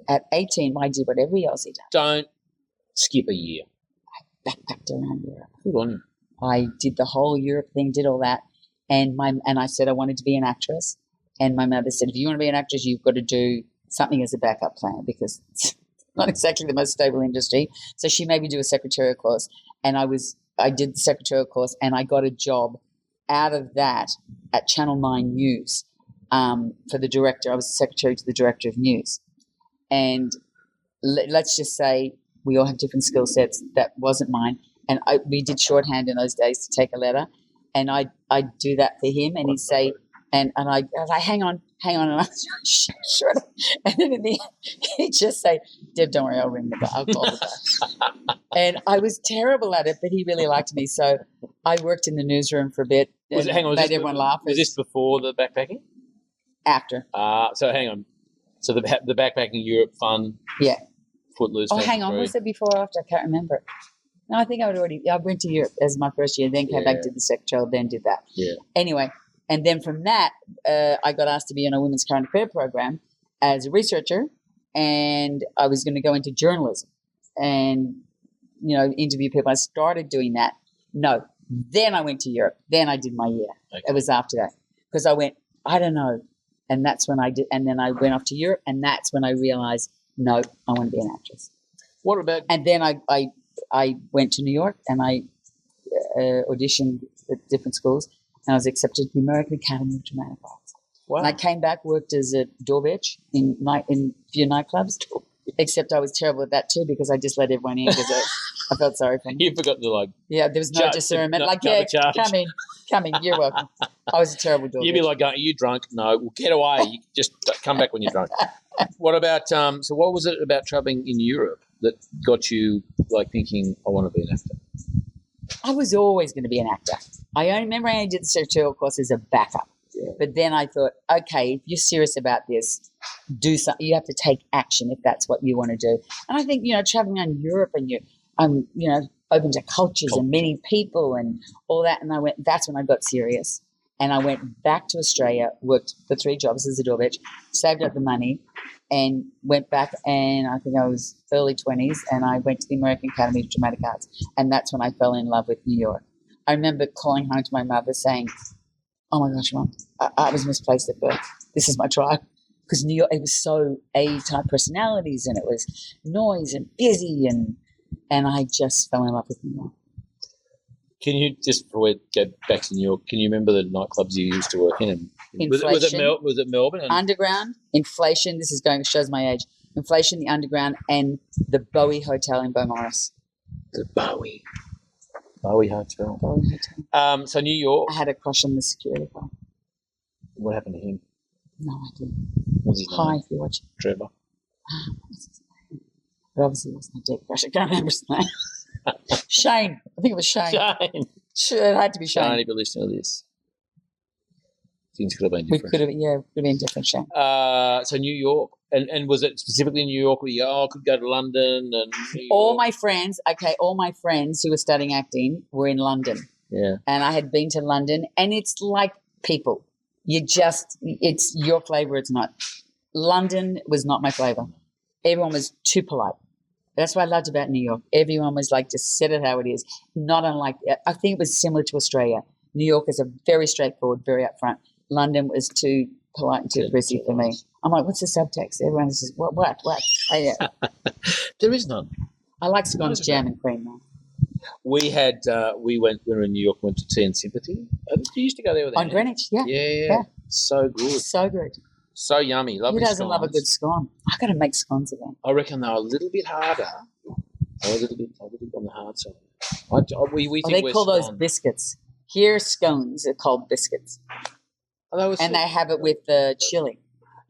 at 18, I did what every Aussie does. Don't skip a year. I backpacked around Europe. Good on you. I did the whole Europe thing, did all that. And I said I wanted to be an actress. And my mother said, if you want to be an actress, you've got to do something as a backup plan, because it's not exactly the most stable industry. So she made me do a secretarial course. And I did the secretarial course, and I got a job out of that at Channel 9 News for the director. I was the secretary to the director of news. And let's just say we all have different skill sets. That wasn't mine. And we did shorthand in those days to take a letter. And I'd do that for him, and he'd say, and I was like, hang on, and I was sure. And then in the end, he'd just say, Deb, don't worry, I'll call the guy. And I was terrible at it, but he really liked me. So I worked in the newsroom for a bit. Made everyone laugh. Was this before the backpacking? After. So hang on. So the backpacking Europe fun. Yeah. Footloose. Oh, hang on. Was it before or after? I can't remember. No, I think I went to Europe as my first year, then came back to the secretarial, then did that. Yeah. Anyway, and then from that, I got asked to be in a women's current affair program as a researcher, and I was going to go into journalism and, interview people. I started doing that. No. Then I went to Europe. Then I did my year. Okay. It was after that, because I went, I don't know. And that's when I did. And then I went off to Europe, and that's when I realized, no, I want to be an actress. What about? And then I went to New York, and I auditioned at different schools, and I was accepted to the American Academy of Dramatic Arts. Wow. And I came back, worked as a door bitch in a few nightclubs, except I was terrible at that too, because I just let everyone in because I felt sorry for them. You forgot to there was no discernment. Come in, you're welcome. I was a terrible door bitch. You'd be like, are you drunk? No, well, get away. You just come back when you're drunk. What about, so what was it about traveling in Europe that got you thinking, I want to be an actor? I was always going to be an actor. I only remember I did the secretarial course as a backup. Yeah. But then I thought, okay, if you're serious about this, do something. You have to take action if that's what you want to do. And I think, traveling around Europe, and you're, open to cultures and meeting people and all that. And that's when I got serious. And I went back to Australia, worked for 3 jobs as a door bitch, saved up the money, and went back, and I think I was early 20s, and I went to the American Academy of Dramatic Arts, and that's when I fell in love with New York. I remember calling home to my mother saying, oh my gosh, Mom, I was misplaced at birth. This is my tribe. Because New York, it was so A-type personalities, and it was noise and busy, and I just fell in love with New York. Can you, just before we go back to New York, can you remember the nightclubs you used to work in? Inflation. Was it Melbourne? Underground, Inflation, this is shows my age. Inflation, the Underground, and the Bowie Hotel in Beaumaris. The Bowie Hotel. So New York. I had a crush on the security guard. What happened to him? No idea. What's his Hi, name? if you're watching. Trevor. What's his name? But obviously it wasn't a deep crush. I can't remember his name. Shane. I think it was Shane. Shane. Sure, it had to be Shane. Shane, if you're listening to this. Things could have been We different. could have been different, Shane. So New York. And was it specifically New York where I could go to London and New York? All my friends who were studying acting were in London. Yeah. And I had been to London, and it's like people. It's your flavour, it's not. London was not my flavour. Everyone was too polite. That's what I loved about New York. Everyone was like, just said it how it is. Not unlike, I think it was similar to Australia. New York is a very straightforward, very upfront. London was too polite and too aggressive for me. I'm like, what's the subtext? Everyone says, what? Oh, yeah. There is none. I like scones, jam and cream, though. We were in New York, went to Tea and Sympathy. You used to go there with On Anne. Greenwich, yeah. Yeah. So good. So good. So yummy. Lovely Who doesn't scones. love a good scone? I got to make scones again. I reckon they're a little bit harder. A little bit on the hard side. We think They we're call those scone. biscuits. Here, scones are called biscuits. And They have it with chili.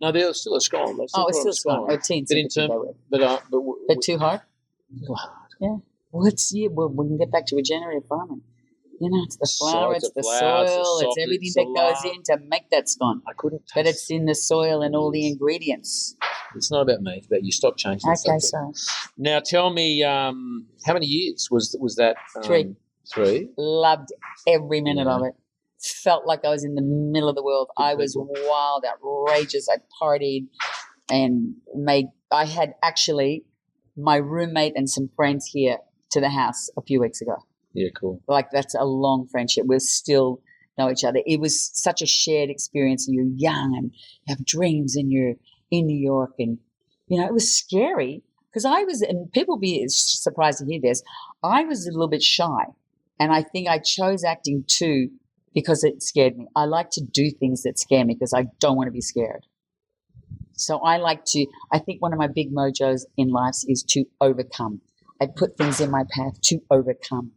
No, they're still a scone. It's still a scone. Oh, tea and But in sympathy terms, but too hard? a little hard. Yeah. Well, we can get back to regenerative farming. You know, it's the flour, it's the soil, it's everything that goes in to make that scone. I couldn't taste But it's in the soil and all the ingredients. It's not about me. It's about you. Stop changing. Okay, so now tell me, how many years was that? 3. 3. Loved every minute of it. Felt like I was in the middle of the world. I was wild, outrageous. I partied and I had actually my roommate and some friends here to the house a few weeks ago. Yeah, cool. Like, that's a long friendship. We still know each other. It was such a shared experience, and you're young and you have dreams and you're in New York, and, it was scary because and people be surprised to hear this, I was a little bit shy, and I think I chose acting too because it scared me. I like to do things that scare me because I don't want to be scared. So I think one of my big mojos in life is to overcome. I put things in my path to overcome.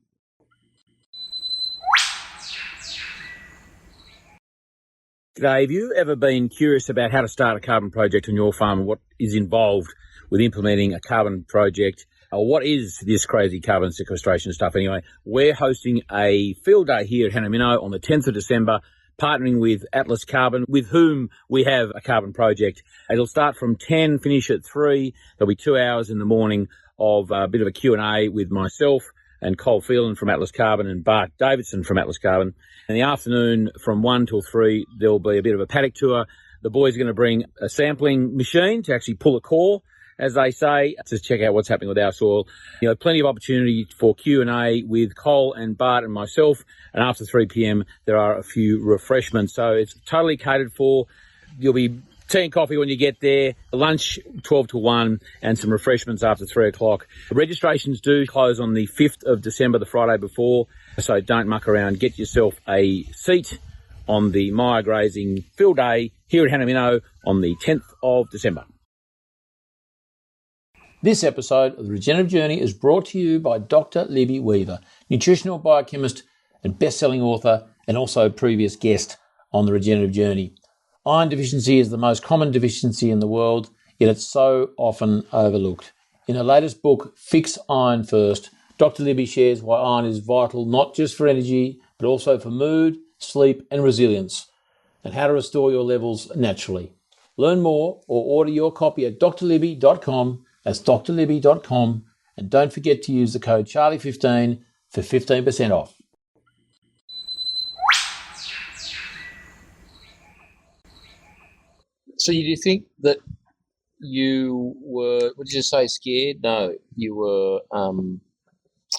G'day, have you ever been curious about how to start a carbon project on your farm and what is involved with implementing a carbon project? Or what is this crazy carbon sequestration stuff anyway? We're hosting a field day here at Hannah on the 10th of December, partnering with Atlas Carbon, with whom we have a carbon project. It'll start from 10, finish at 3. There'll be 2 hours in the morning of a bit of a Q&A with myself and Cole Phelan from Atlas Carbon and Bart Davidson from Atlas Carbon. In the afternoon from 1 till 3, there'll be a bit of a paddock tour. The boys are going to bring a sampling machine to actually pull a core, as they say, to check out what's happening with our soil. Plenty of opportunity for Q&A with Cole and Bart and myself. And after 3 p.m, there are a few refreshments. So it's totally catered for. You'll be tea and coffee when you get there, lunch 12 to 1, and some refreshments after 3 o'clock. Registrations do close on the 5th of December, the Friday before, so don't muck around. Get yourself a seat on the Mire Grazing Field Day here at Hannah on the 10th of December. This episode of The Regenerative Journey is brought to you by Dr. Libby Weaver, nutritional biochemist and best-selling author, and also previous guest on The Regenerative Journey. Iron deficiency is the most common deficiency in the world, yet it's so often overlooked. In her latest book, Fix Iron First, Dr. Libby shares why iron is vital not just for energy, but also for mood, sleep and resilience, and how to restore your levels naturally. Learn more or order your copy at drlibby.com. That's drlibby.com. And don't forget to use the code Charlie15 for 15% off. So you do think that you were, what did you say, scared? No, you were...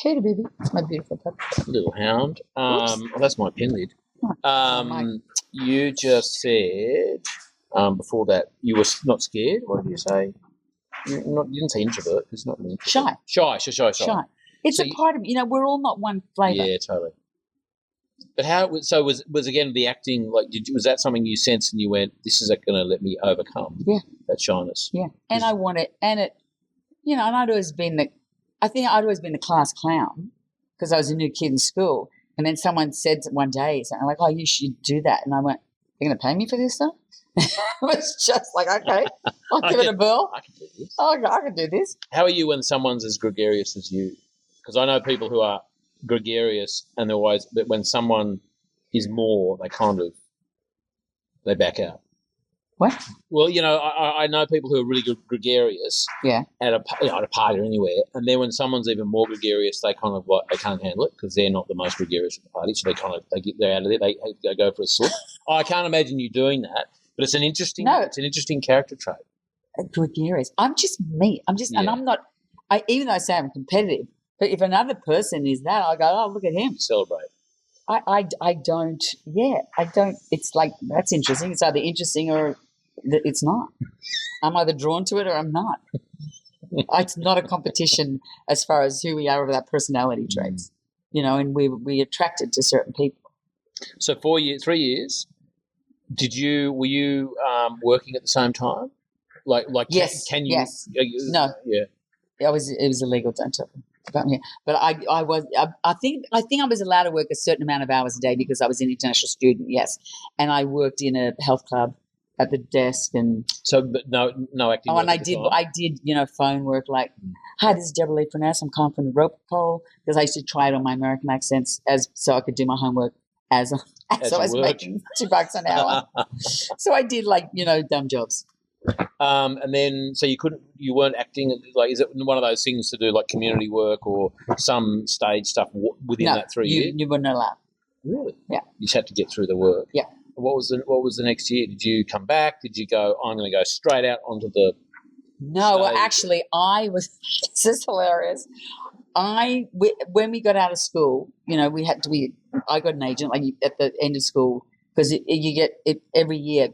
Katie, baby. It's my beautiful pup. Little hound. Well, that's my pen lid. You just said before that you were not scared. What did you say? You didn't say introvert. It's not an introvert. Shy. Shy. It's a part of we're all not one flavour. Yeah, totally. But how? So was again the acting like? Was that something you sensed and you went, "This is going to let me overcome"? Yeah. That shyness. Yeah, and I want it, and it, and I'd always been the class clown because I was a new kid in school, and then someone said one day something like, "Oh, you should do that," and I went, You're going to pay me for this stuff? It was just like, okay, I'll give it a whirl. I can do this. I can do this. How are you when someone's as gregarious as you? Because I know people who are gregarious and they're always, but when someone is more, they back out. What? Well, I know people who are really gregarious at a party or anywhere, and then when someone's even more gregarious, they kind of they can't handle it because they're not the most gregarious at the party, so they're out of there. They go for a sip. I can't imagine you doing that, but it's an interesting character trait. Gregarious. I'm just me. And I'm not. Even though I say I'm competitive, but if another person is that, I go, oh, look at him. Celebrate. I don't. Yeah, I don't. It's like that's interesting. It's either interesting or it's not. I'm either drawn to it or I'm not. It's not a competition as far as who we are with our personality traits, and we're attracted to certain people. So 3 years, were you working at the same time? Yes. Can you? Yes. No. Yeah. It was illegal. Don't talk about me. But I was. I think I was allowed to work a certain amount of hours a day because I was an international student. Yes, and I worked in a health club at the desk and. So, but no acting. Oh, and I did phone work like, hi, this is Deb Lee-Furness. I'm calling from the rope pole because I used to try it on my American accents so I could do my homework as I was making $2 an hour. So I did dumb jobs. And then, so you weren't acting, is it one of those things to do like community work or some stage stuff within that 3 years? You weren't allowed. Really? Yeah. You just had to get through the work. Yeah. What was the next year? Did you come back? Did you go, I'm going to go straight out onto the No, well, stage? actually, this is hilarious. When we got out of school, I got an agent at the end of school because you get it every year.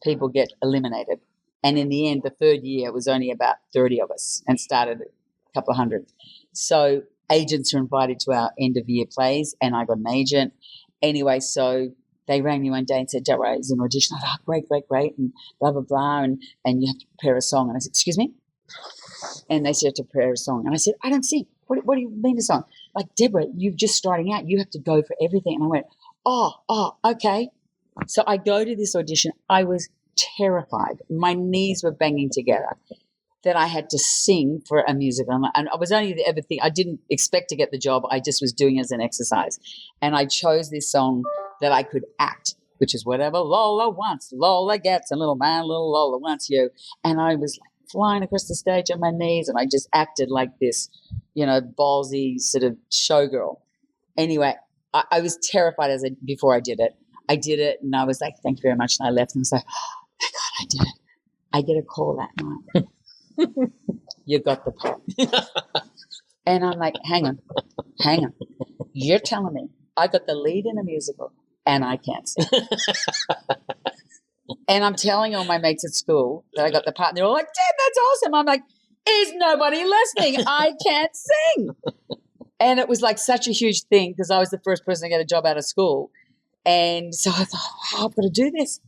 People get eliminated, and in the end, the third year it was only about 30 of us, and started a couple of hundred. So agents are invited to our end of year plays, and I got an agent anyway. So they rang me one day and said, "Deborah, it's an audition." I thought, "Oh, great," and blah blah blah, and you have to prepare a song. And I said, "Excuse me," and they said, "You have to prepare a song," and I said, "I don't sing. What do you mean a song?" Like, Deborah, you're just starting out. You have to go for everything. And I went, "Oh, okay." So I go to this audition. I was terrified. My knees were banging together that I had to sing for a musical. And I was only ever thinking, I didn't expect to get the job. I just was doing it as an exercise. And I chose this song that I could act, which is whatever Lola wants, Lola gets, a little man, little Lola wants you. And I was like flying across the stage on my knees, and I just acted like this, ballsy sort of showgirl. Anyway, I was terrified before I did it. I did it, and I was like, "Thank you very much." And I left, and I was like, "Oh my God, I did it." I get a call that night. You got the part. And I'm like, hang on. You're telling me I got the lead in a musical and I can't sing. And I'm telling all my mates at school that I got the part, and they're all like, "Deb, that's awesome." I'm like, is nobody listening? I can't sing. And it was like such a huge thing because I was the first person to get a job out of school. And so I thought, I've got to do this.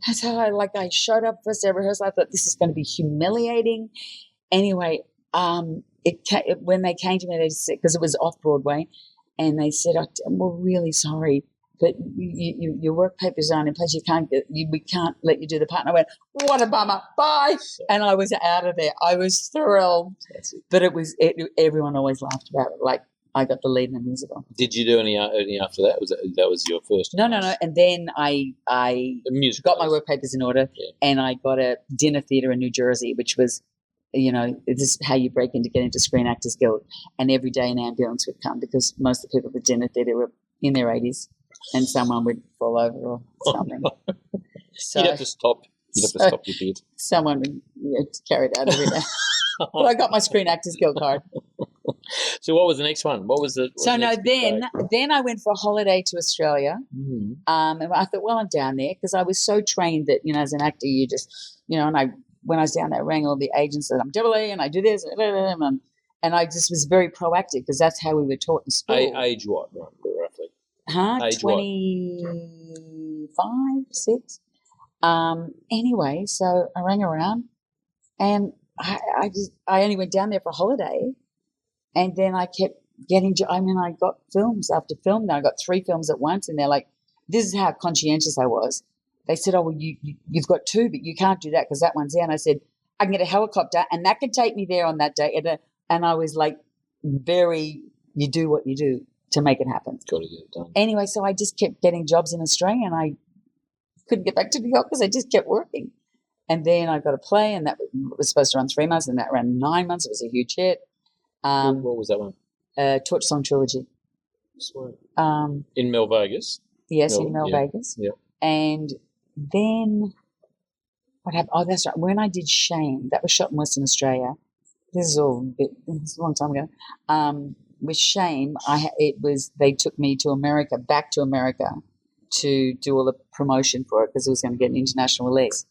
That's how I showed up first day rehearsal. I thought this is going to be humiliating. Anyway, when they came to me, they said, because it was off Broadway, and they said, "We're really sorry, but your work papers aren't in place. We can't let you do the part." And I went, "What a bummer! Bye!" And I was out of there. I was thrilled, but everyone always laughed about it. Like, I got the lead in a musical. Did you do any after that? That was your first? No. And then I got my work papers in order, and I got a dinner theatre in New Jersey, which was, this is how you get into Screen Actors Guild. And every day an ambulance would come because most of the people at the dinner theatre were in their 80s, and someone would fall over or something. So You'd have to stop your bid. Someone would carry it out every day. But I got my Screen Actors Guild card. So what was the next one? What was the? Then I went for a holiday to Australia. Mm-hmm. And I thought, well, I'm down there because I was so trained that, as an actor, you just, and when I was down there, I rang all the agents that I'm Deb Lee and I do this. And I just was very proactive because that's how we were taught in school. Age what, roughly? Age 25, 6. Anyway, so I rang around, and I only went down there for a holiday. And then I kept I got films after film. Then I got 3 films at once, and they're like, this is how conscientious I was. They said, oh, well, you've got 2, but you can't do that because that one's there. And I said, I can get a helicopter and that can take me there on that day. And I was like, you do what you do to make it happen. Got to get it done. Anyway, so I just kept getting jobs in Australia and I couldn't get back to New York because I just kept working. And then I got a play and that was supposed to run 3 months and that ran 9 months. It was a huge hit. What was that one? Torch Song Trilogy. Sweet. In Mel Vegas? Yes, in Mel Vegas. Yeah. And then what happened? Oh, that's right. When I did Shame, that was shot in Western Australia. This is a long time ago. With Shame, they took me to back to America, to do all the promotion for it because it was going to get an international release.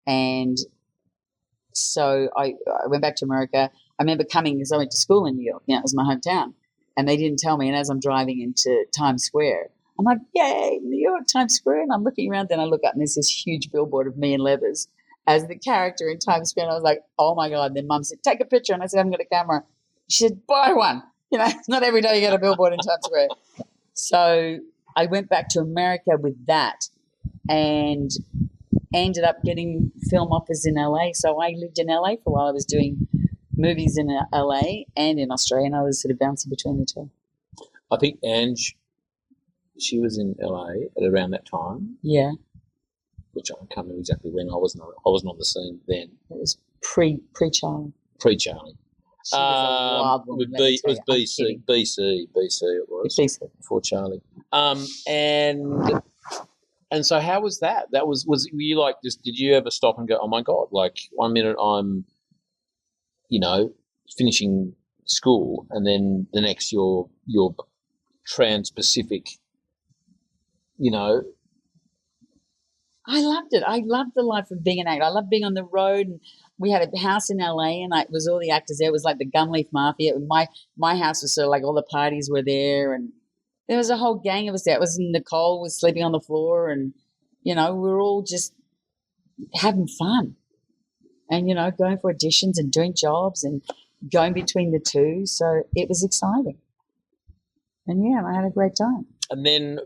And so I went back to America. I remember coming because I went to school in New York. It was my hometown. And they didn't tell me. And as I'm driving into Times Square, I'm like, yay, New York, Times Square. And I'm looking around. Then I look up and there's this huge billboard of me in leathers as the character in Times Square. And I was like, oh, my God. And then Mum said, take a picture. And I said, I haven't got a camera. She said, buy one. It's not every day you get a billboard in Times Square. So I went back to America with that and ended up getting film offers in LA. So I lived in LA for a while. I was doing movies in LA and in Australia, and I was sort of bouncing between the two. I think Ange, she was in LA at around that time. Yeah. Which I can't remember exactly when. I wasn't on the scene then. It was pre-Charlie. Pre-Charlie. She was a wild woman. It was BC. It was BC before Charlie. And so how was that? Were you like just? Did you ever stop and go, oh my God? Like 1 minute I'm, finishing school, and then the next you're Trans-Pacific. I loved it. I loved the life of being an actor. I loved being on the road, and we had a house in LA, and it was all the actors there. It was like the Gumleaf Mafia. My house was sort of like all the parties were there, and there was a whole gang of us there. It was Nicole was sleeping on the floor, and we were all just having fun, and going for auditions and doing jobs and going between the two. So it was exciting, and I had a great time. And then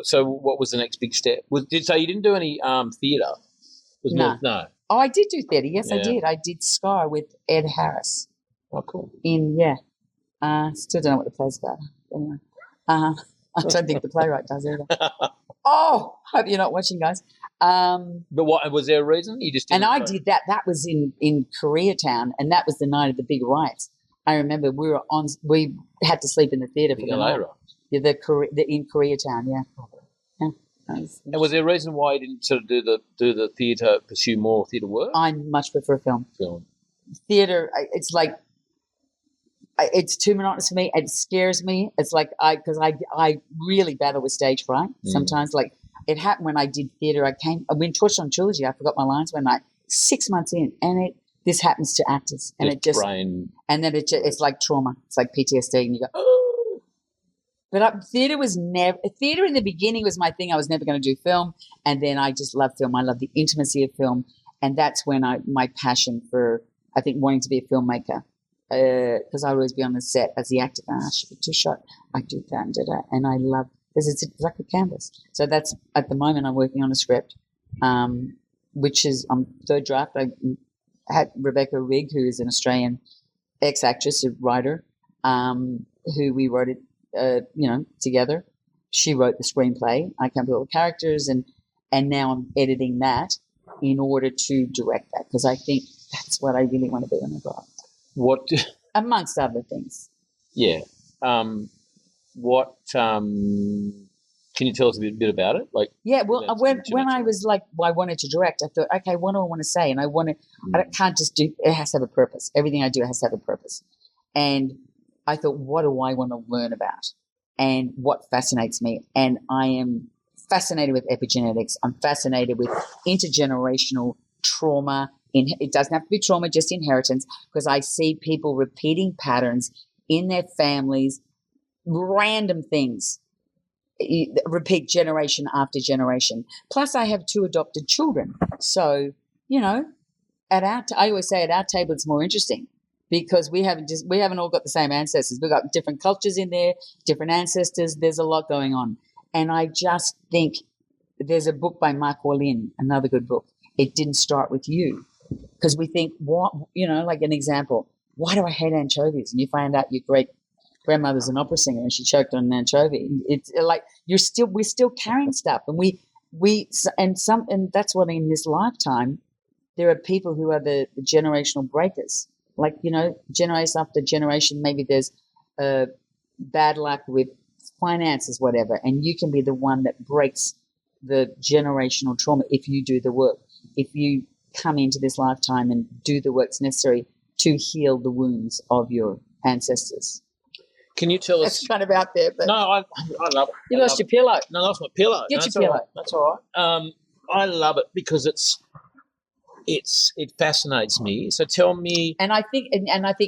so what was the next big step? So you didn't do any theatre? No. No. Oh, I did do theatre. Yes, I did. I did Scar with Ed Harris. Oh, cool. Still don't know what the play's about. Anyway, I don't think the playwright does either. Oh, hope you're not watching, guys. But what was there a reason you just didn't? And I did that. That was in Koreatown, and that was the night of the big riots. I remember we had to sleep in the theatre for the night. Yeah, in Koreatown, yeah. And was there a reason why you didn't sort of do the theatre, pursue more theatre work? I much prefer film. Theatre, it's like it's too monotonous for me. It scares me. It's like because I really battle with stage fright sometimes. Like it happened when I did theatre. When Torch Song Trilogy, I forgot my lines one night. 6 months in, and this happens to actors, and it's like trauma. It's like PTSD, and you go, oh. But theatre in the beginning was my thing. I was never going to do film, and then I just love film. I love the intimacy of film, and that's when my passion for, I think, wanting to be a filmmaker, because I would always be on the set as the actor. I should be too short. I do that and da, and I love because it's like a canvas. So that's at the moment I'm working on a script, which is third draft. I had Rebecca Rigg, who is an Australian ex-actress, a writer, who we wrote it. Together. She wrote the screenplay. I came up with all the characters, and now I'm editing that in order to direct that, because I think that's what I really want to be when I grow up. What, amongst other things? Yeah. What? Can you tell us a bit about it? Like, yeah. Well, when I was like, I wanted to direct, I thought, okay, what do I want to say? And I can't just do. It has to have a purpose. Everything I do has to have a purpose, and I thought, what do I want to learn about and what fascinates me? And I am fascinated with epigenetics. I'm fascinated with intergenerational trauma. It doesn't have to be trauma, just inheritance, because I see people repeating patterns in their families, random things, repeat generation after generation. Plus, I have 2 adopted children. So, I always say at our table it's more interesting, because we haven't all got the same ancestors. We've got different cultures in there, different ancestors. There's a lot going on. And I just think there's a book by Mark Wolynn, another good book. It Didn't Start With You. Because we think, what, like an example, why do I hate anchovies? And you find out your great grandmother's an opera singer and she choked on an anchovy. It's like we're still carrying stuff, and and that's what in this lifetime there are people who are the generational breakers. Like, generation after generation, maybe there's bad luck with finances, whatever, and you can be the one that breaks the generational trauma if you do the work. If you come into this lifetime and do the works necessary to heal the wounds of your ancestors. Can you tell us? That's kind of out there, but No, I love it. You lost your pillow. No, that's my pillow. Get your pillow. That's all right. I love it because it fascinates me. So tell me. And I think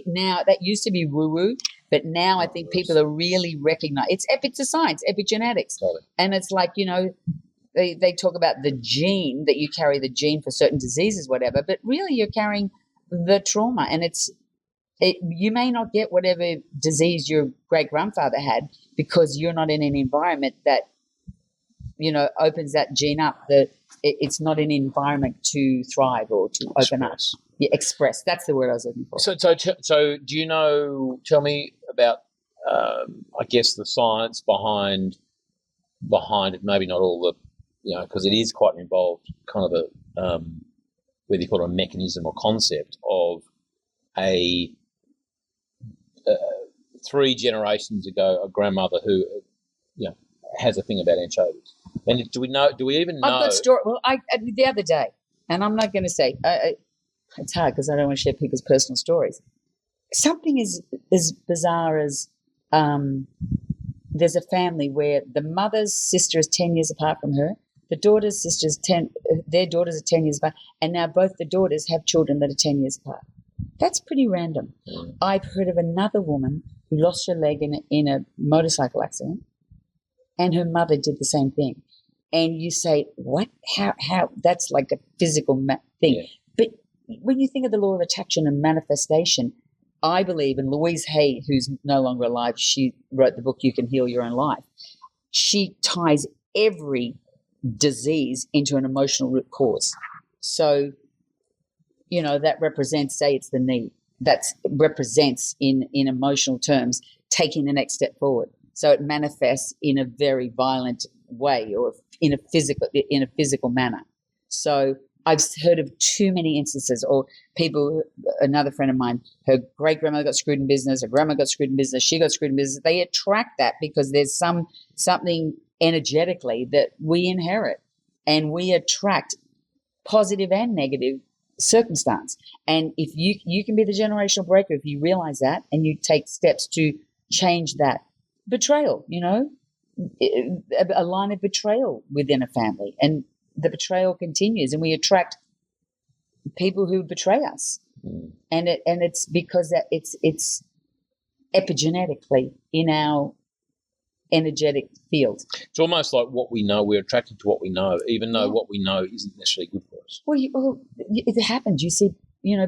now that used to be woo-woo, but now I think people are really recognizing it's a science, epigenetics, Totally. And it's like they talk about the gene, that you carry the gene for certain diseases, whatever, but really you're carrying the trauma, and you may not get whatever disease your great-grandfather had because you're not in an environment that, opens that gene up. It's not an environment to thrive or to open up. Yeah, express. That's the word I was looking for. So do you know, tell me about, I guess, the science behind it, maybe not all the, because it is quite involved, kind of whether you call it a mechanism or concept of a 3 generations ago, a grandmother who, has a thing about anchovies. And do we even know? I've got story. Well, the other day, and I'm not going to say, it's hard because I don't want to share people's personal stories. Something as bizarre as there's a family where the mother's sister is 10 years apart from her. The daughter's sister's their daughters are 10 years apart, and now both the daughters have children that are 10 years apart. That's pretty random. I've heard of another woman who lost her leg in a motorcycle accident, and her mother did the same thing. And you say, what? How? That's like a physical thing. Yeah. But when you think of the law of attraction and manifestation, I believe, and Louise Hayes, who's no longer alive, she wrote the book You Can Heal Your Own Life. She ties every disease into an emotional root cause. So, that represents, say it's the knee, that represents in emotional terms taking the next step forward. So it manifests in a very violent way or in a physical manner. So I've heard of too many instances, or people, another friend of mine, her great-grandmother got screwed in business, her grandma got screwed in business, she got screwed in business. They attract that because there's something energetically that we inherit, and we attract positive and negative circumstance. And if you can be the generational breaker if you realize that and you take steps to change that. Betrayal, a line of betrayal within a family, and the betrayal continues, and we attract people who betray us, and it's because that it's epigenetically in our energetic field. It's almost like what we know, we're attracted to what we know, even though what we know isn't necessarily good for us. Well, it happens. You see,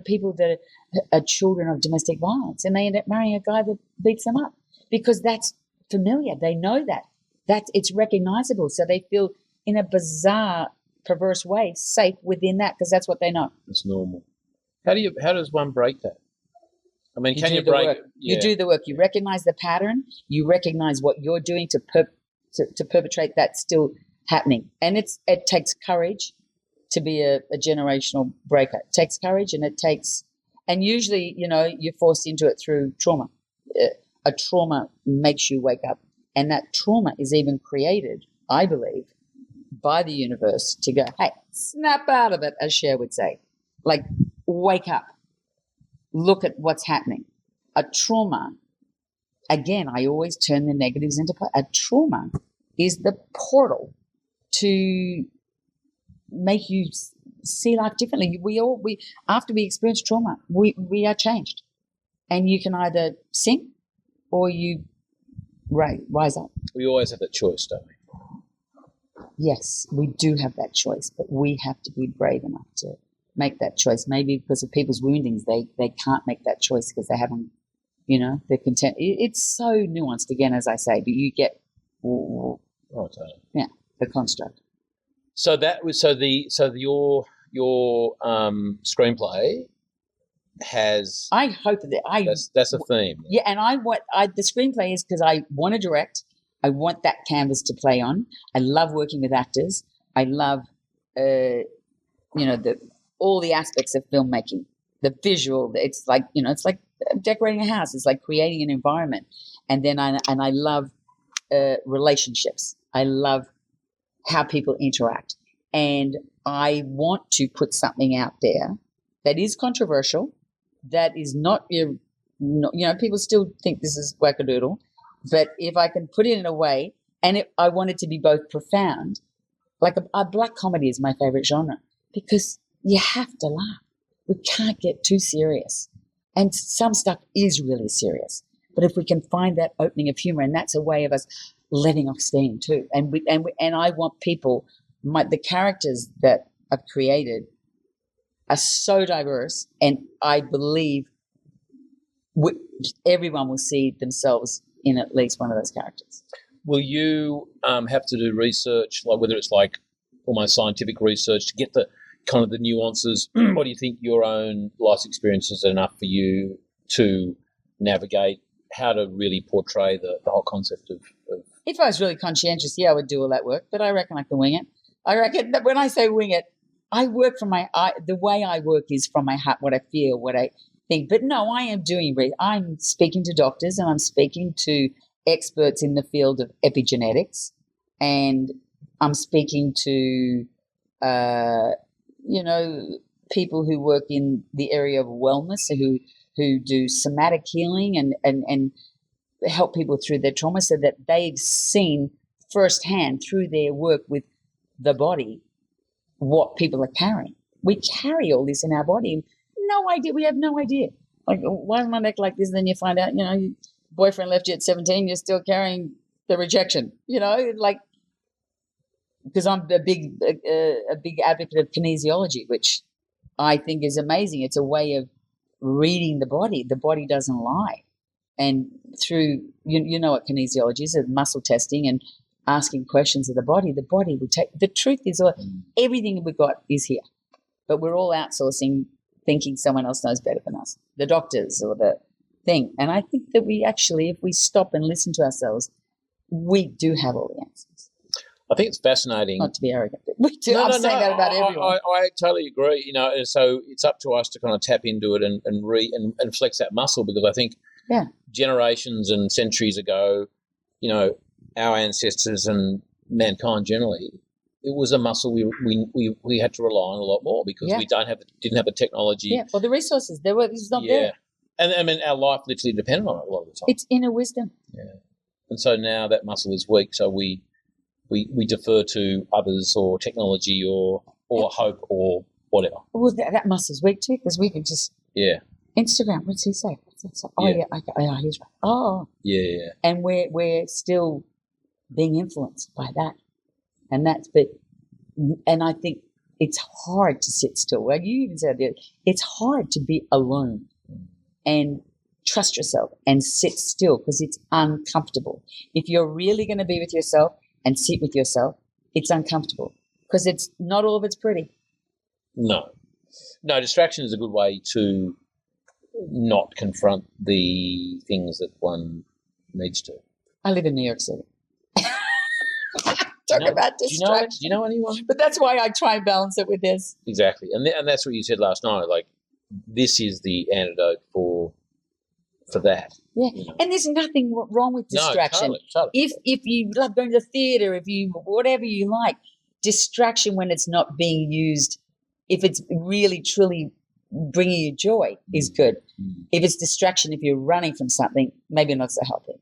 people that are children of domestic violence, and they end up marrying a guy that beats them up because that's familiar. They know that it's recognizable, so they feel in a bizarre, perverse way safe within that because that's what they know. It's normal. How does one break that? I mean, can you break it? Yeah. You do the work. You recognize the pattern. You recognize what you're doing to perpetrate that still happening, and it takes courage to be a generational breaker. It takes courage, and usually, you're forced into it through trauma. A trauma makes you wake up, and that trauma is even created, I believe, by the universe to go, hey, snap out of it, as Cher would say. Like, wake up. Look at what's happening. A trauma, again, I always turn the negatives into play. A trauma is the portal to make you see life differently. We after we experience trauma, we are changed. And you can either sink or you rise up. We always have that choice, don't we? Yes, we do have that choice, but we have to be brave enough to make that choice. Maybe because of people's woundings, they can't make that choice because they haven't, they're content. It's so nuanced, again, as I say, but you get Oh, totally. Yeah, the construct. So that was your screenplay has. I hope that that's a theme. Yeah, and the screenplay is because I want to direct. I want that canvas to play on. I love working with actors. I love, all the aspects of filmmaking. The visual. It's like it's like decorating a house. It's like creating an environment, and then I love relationships. I love how people interact, and I want to put something out there that is controversial, that is not people still think this is wackadoodle, but if I can put it in a way, and I want it to be both profound, like a black comedy is my favorite genre because you have to laugh. We can't get too serious, and some stuff is really serious. But if we can find that opening of humor, and that's a way of us letting off steam too, and I want people, the characters that I've created are so diverse, and I believe everyone will see themselves in at least one of those characters. Will you have to do research, like whether it's like almost scientific research, to get the kind of the nuances? What do you think your own life experiences are enough for you to navigate how to really portray the whole concept of? If I was really conscientious, I would do all that work, but I reckon I can wing it. I reckon that when I say wing it, I work from the way I work is from my heart, what I feel, what I think. But no, I am I'm speaking to doctors, and I'm speaking to experts in the field of epigenetics, and I'm speaking to, people who work in the area of wellness, who do somatic healing and help people through their trauma, so that they've seen firsthand through their work with the body what people are carrying. We carry all this in our body. No idea. We have no idea. Like, why is my neck like this? And then you find out, your boyfriend left you at 17, you're still carrying the rejection, because I'm a big advocate of kinesiology, which I think is amazing. It's a way of reading the body. The body doesn't lie. And through, what kinesiology is, muscle testing and asking questions of the body will take, the truth is everything we've got is here, but we're all outsourcing, thinking someone else knows better than us, the doctors or the thing. And I think that we actually, if we stop and listen to ourselves, we do have all the answers. I think it's fascinating. Not to be arrogant, but we do. I'm saying that about everyone. I totally agree. And so it's up to us to kind of tap into it and flex that muscle, because I think generations and centuries ago, our ancestors and mankind generally, it was a muscle we had to rely on a lot more, because we didn't have the technology. Yeah, well, the resources it's not there. And I mean, our life literally depended on it a lot of the time. It's inner wisdom. Yeah, and so now that muscle is weak, so we defer to others or technology or hope or whatever. Well, that muscle's weak too, because we can just Instagram. What's he say? Oh yeah, he's right. Oh yeah. And we're still being influenced by that, and I think it's hard to sit still. Well, you even said it's hard to be alone and trust yourself and sit still, because it's uncomfortable. If you're really going to be with yourself and sit with yourself, it's uncomfortable, because it's not all of it's pretty. No, distraction is a good way to not confront the things that one needs to. I live in New York City. Talk about distraction. Do you know anyone? But that's why I try and balance it with this. Exactly, and that's what you said last night. Like, this is the antidote for that. Yeah, and there's nothing wrong with distraction. No, totally. If you love going to the theatre, if you whatever you like, distraction when it's not being used, if it's really truly bringing you joy, is good. If it's distraction, if you're running from something, maybe not so healthy.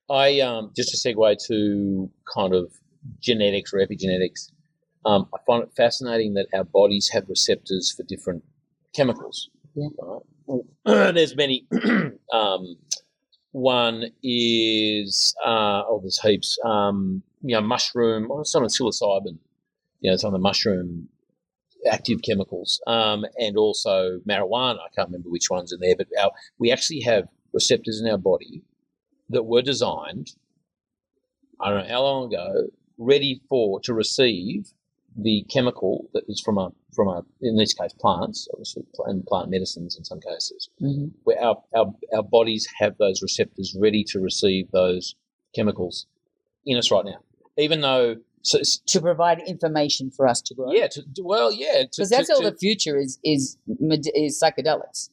I just a segue to kind of genetics or epigenetics. I find it fascinating that our bodies have receptors for different chemicals. Yeah. Right? Well, there's many. One is there's heaps. Mushroom, or some of psilocybin. Some of the mushroom active chemicals, and also marijuana. I can't remember which one's in there, but we actually have receptors in our body that were designed, I don't know how long ago, ready to receive the chemical that is from a in this case plants, obviously, and plant medicines in some cases, where our bodies have those receptors ready to receive those chemicals in us right now, even though to provide information for us to grow. Yeah, because that's all the future is psychedelics.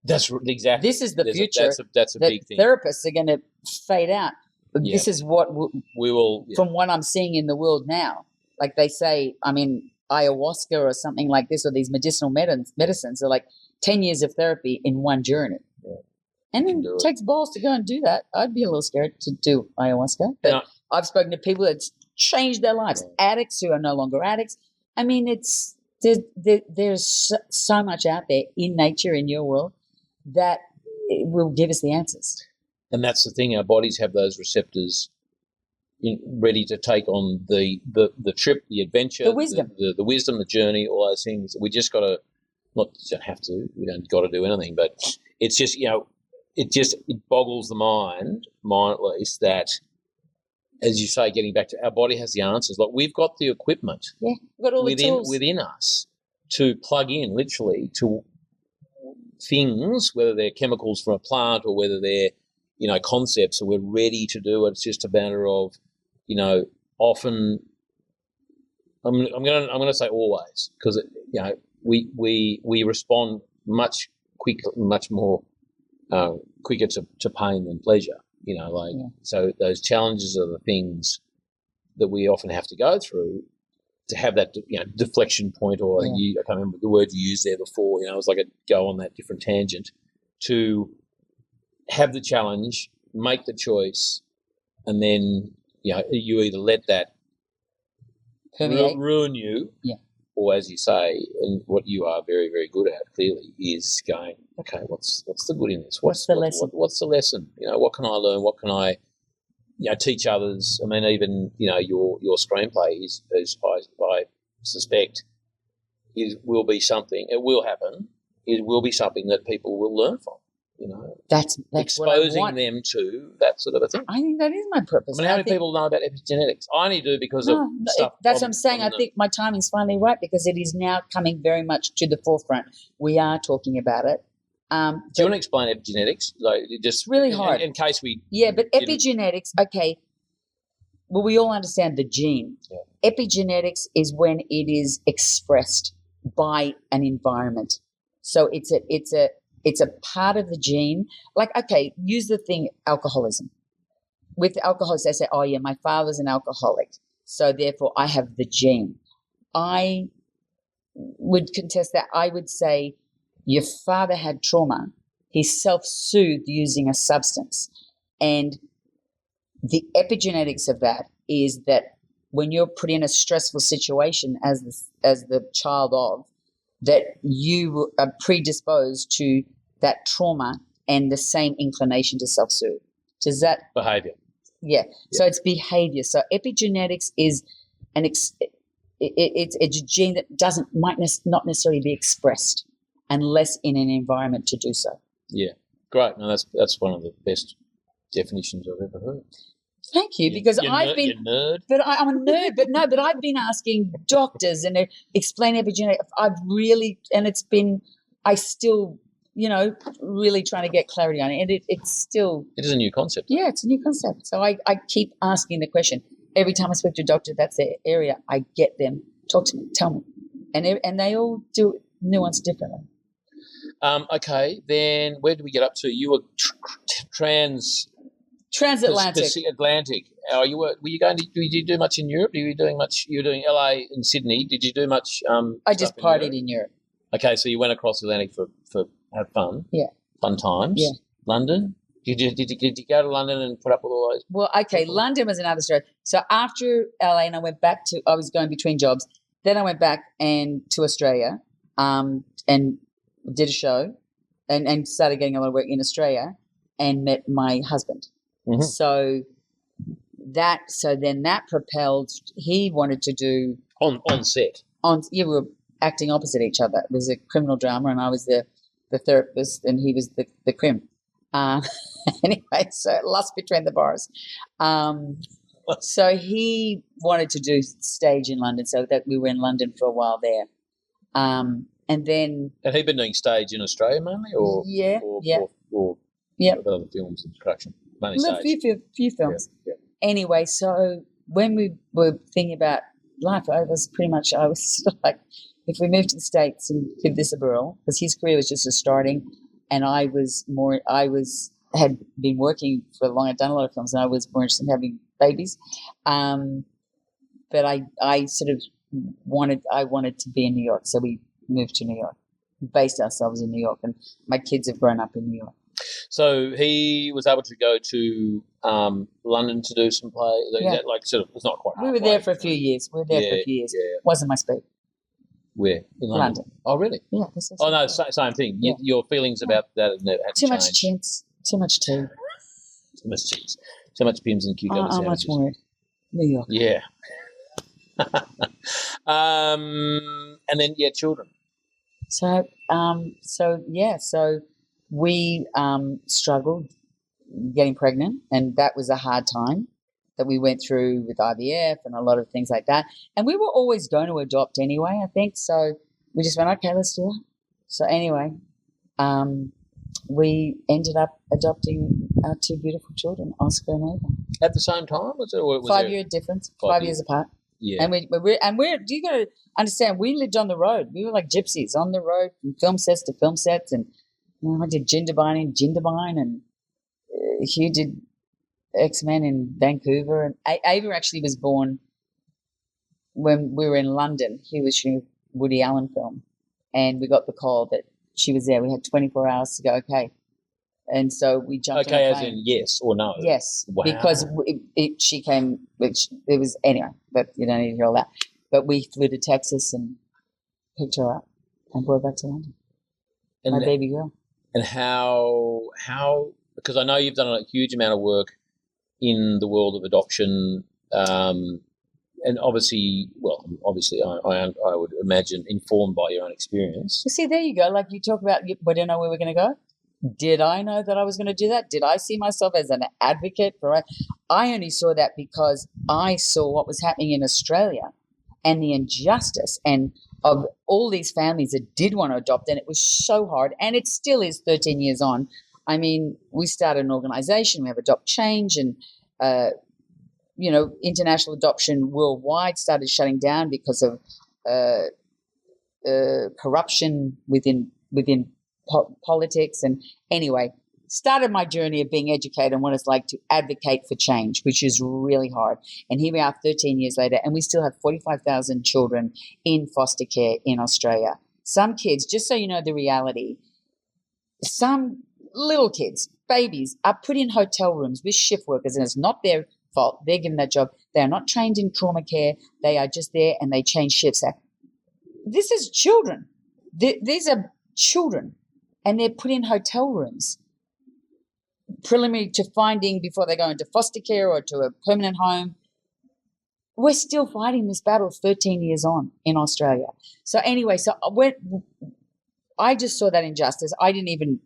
That's exactly. This is the future. That's a big thing. Therapists are going to fade out. Yeah. This is what we will. Yeah. From what I'm seeing in the world now, like they say, I mean, ayahuasca or something like this, or these medicinal medicines are like 10 years of therapy in one journey. Yeah. And it takes balls to go and do that. I'd be a little scared to do ayahuasca. But I've spoken to people that's changed their lives, addicts who are no longer addicts. I mean, there's so much out there in nature, in your world, that it will give us the answers. And that's the thing, our bodies have those receptors ready to take on the trip, the adventure, the wisdom, the journey, all those things. We just got to, not don't have to, we don't got to do anything, but it's just, it boggles the mind at least, that, as you say, getting back to our body has the answers. Like, we've got the equipment we've got all the tools within us to plug in literally to things, whether they're chemicals from a plant or whether they're, concepts, so we're ready to do it. It's just a matter of, often, I'm gonna say always, because we respond much quicker, much more quicker to pain than pleasure. So those challenges are the things that we often have to go through to have that deflection point, or I can't remember the word you used there before. It was like a go on that different tangent to have the challenge, make the choice, and then you either let that ruin you, or, as you say, and what you are very, very good at clearly is going, okay, what's the good in this? What's the lesson? What's the lesson? What can I learn? What can I teach others? I mean, even your screenplay is I suspect will be something. It will happen. It will be something that people will learn from. That's exposing what I want. them to that sort of a thing. I think that is my purpose. I mean, how many people know about epigenetics? I only do because of stuff. That's what I'm saying. I think my timing's finally right, because it is now coming very much to the forefront. We are talking about it. Do you want to explain epigenetics? Like, just really hard. In case we... Yeah, but epigenetics, okay, well, we all understand the gene. Yeah. Epigenetics is when it is expressed by an environment. So it's a part of the gene. Like, okay, use the thing alcoholism. With alcoholics, they say, oh, yeah, my father's an alcoholic, so therefore I have the gene. I would contest that. I would say your father had trauma. He self-soothed using a substance. And the epigenetics of that is that when you're put in a stressful situation as the child of, that you are predisposed to that trauma and the same inclination to self-soothe. Does that... Behaviour. Yeah. So it's behaviour. So epigenetics is it's a gene that might not necessarily be expressed unless in an environment to do so. Yeah. Great. No, that's one of the best definitions I've ever heard. Thank you, because I've been... You're a nerd. But I'm a nerd, but I've been asking doctors and explain epigenetics. I still, really trying to get clarity on it. And it's still... It is a new concept. Yeah, it's a new concept. So I keep asking the question. Every time I speak to a doctor, that's their area, I get them, talk to me, tell me. And they all do nuance differently. Okay, then where did we get up to? You were transatlantic. Atlantic. Were you going to? Did you do much in Europe? You were doing LA and Sydney. Did you do much? I just partied in Europe. Okay, so you went across Atlantic for have fun. Yeah. Fun times. Yeah. London. Did you go to London and put up with all those? Well, okay, people? London was another story. So after LA, and I went back I was going between jobs. Then I went back to Australia, and did a show, and started getting a lot of work in Australia, and met my husband. Mm-hmm. So then that propelled. He wanted to do on set. We were acting opposite each other. It was a criminal drama, and I was the therapist, and he was the crim. Anyway, so lust between the bars. So he wanted to do stage in London, so that we were in London for a while there. And then... And he'd been doing stage in Australia mainly, or Yeah, or, yeah. or Yep. other films and production? Mainly A stage. few films. Yeah. Anyway, so when we were thinking about life, I was sort of like, if we moved to the States and give this a whirl, because his career was just starting, and had been working for long, I'd done a lot of films, and I was more interested in having babies. But I sort of wanted to be in New York, so we moved to New York, based ourselves in New York, and my kids have grown up in New York. So he was able to go to London to do some play. Yeah. That, like, sort of, it's not quite. We were there for a few years. Yeah. Wasn't my speed. Where? In London. Oh, really? Yeah. Oh, no, same thing. Yeah. Your feelings about that had Too changed. much chintz. Too much tea. Too much cheese. Too much pims and cucumber How much sandwiches. more? New York. Yeah. And then, children. So we struggled getting pregnant, and that was a hard time that we went through with IVF and a lot of things like that. And we were always going to adopt anyway, I think. So we just went, okay, let's do it. So anyway, we ended up adopting our two beautiful children, Oscar and Ava. At the same time? Was it 5-year difference, 5 years apart. Yeah. And we're you got to understand, we lived on the road. We were like gypsies on the road from film sets to film sets. And I did Jindabyne, and Hugh did X-Men in Vancouver. And Ava actually was born when we were in London. He was shooting a Woody Allen film, and we got the call that she was there. We had 24 hours to go, okay. And so we jumped on a plane. As in yes or no? Yes, wow. Because she came, it was, anyway, but you don't need to hear all that. But we flew to Texas and picked her up and brought her back to London. And my baby girl. And how, because I know you've done a huge amount of work in the world of adoption, and obviously I would imagine informed by your own experience. You see, there you go. Like you talk about, we don't know where we're going to go. Did I know that I was going to do that? Did I see myself as an advocate for it? I only saw that because I saw what was happening in Australia and the injustice and of all these families that did want to adopt, and it was so hard, and it still is 13 years on. I mean, we started an organization, we have Adopt Change, and international adoption worldwide started shutting down because of corruption within politics. And anyway, started my journey of being educated on what it's like to advocate for change, which is really hard. And here we are 13 years later, and we still have 45,000 children in foster care in Australia. Some kids, just so you know the reality, some little kids, babies, are put in hotel rooms with shift workers, and it's not their fault. They're given that job. They are not trained in trauma care. They are just there and they change shifts. This is children. These are children, and they're put in hotel rooms preliminary to finding before they go into foster care or to a permanent home. We're still fighting this battle 13 years on in Australia. So anyway, I just saw that injustice. I didn't even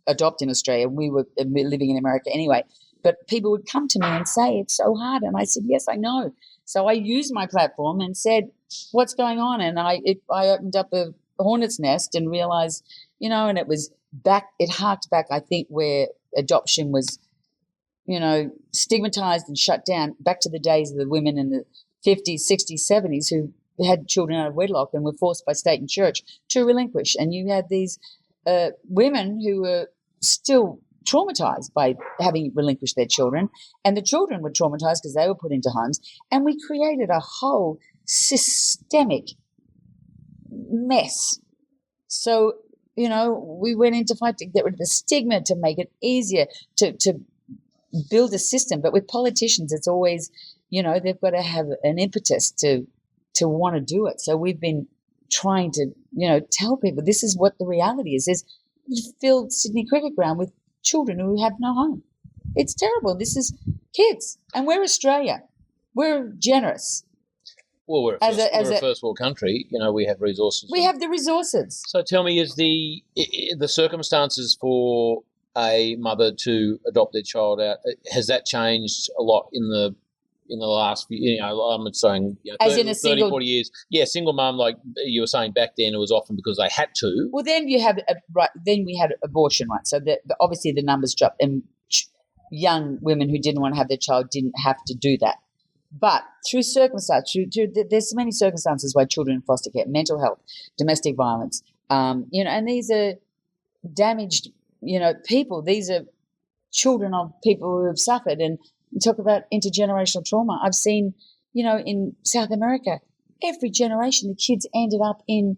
adopt in Australia. We were living in America anyway. But people would come to me and say, it's so hard. And I said, yes, I know. So I used my platform and said, what's going on? And I opened up a hornet's nest and realized, and it was back, it harked back, I think, where adoption was, stigmatized and shut down, back to the days of the women in the 50s, 60s, 70s who had children out of wedlock and were forced by state and church to relinquish. And you had these women who were still traumatized by having relinquished their children, and the children were traumatized because they were put into homes, and we created a whole systemic mess. So, we went into fight to get rid of the stigma, to make it easier, to build a system. But with politicians, it's always, they've got to have an impetus to want to do it. So we've been trying to, tell people this is what the reality is filled Sydney Cricket Ground with children who have no home. It's terrible. This is kids. And we're Australia. We're generous. Well, we're a first world country. We have resources. We have the resources. So tell me, is the circumstances for a mother to adopt their child out, has that changed a lot in the in the last few, I'm saying, As 30, in a 30, single 40 years. Yeah, single mum, like you were saying back then, it was often because they had to. Well, then you have then we had abortion, right? So obviously the numbers dropped, and young women who didn't want to have their child didn't have to do that. But through circumstance, there's so many circumstances why children in foster care, mental health, domestic violence, and these are damaged, people. These are children of people who have suffered. And you talk about intergenerational trauma. I've seen, in South America, every generation the kids ended up in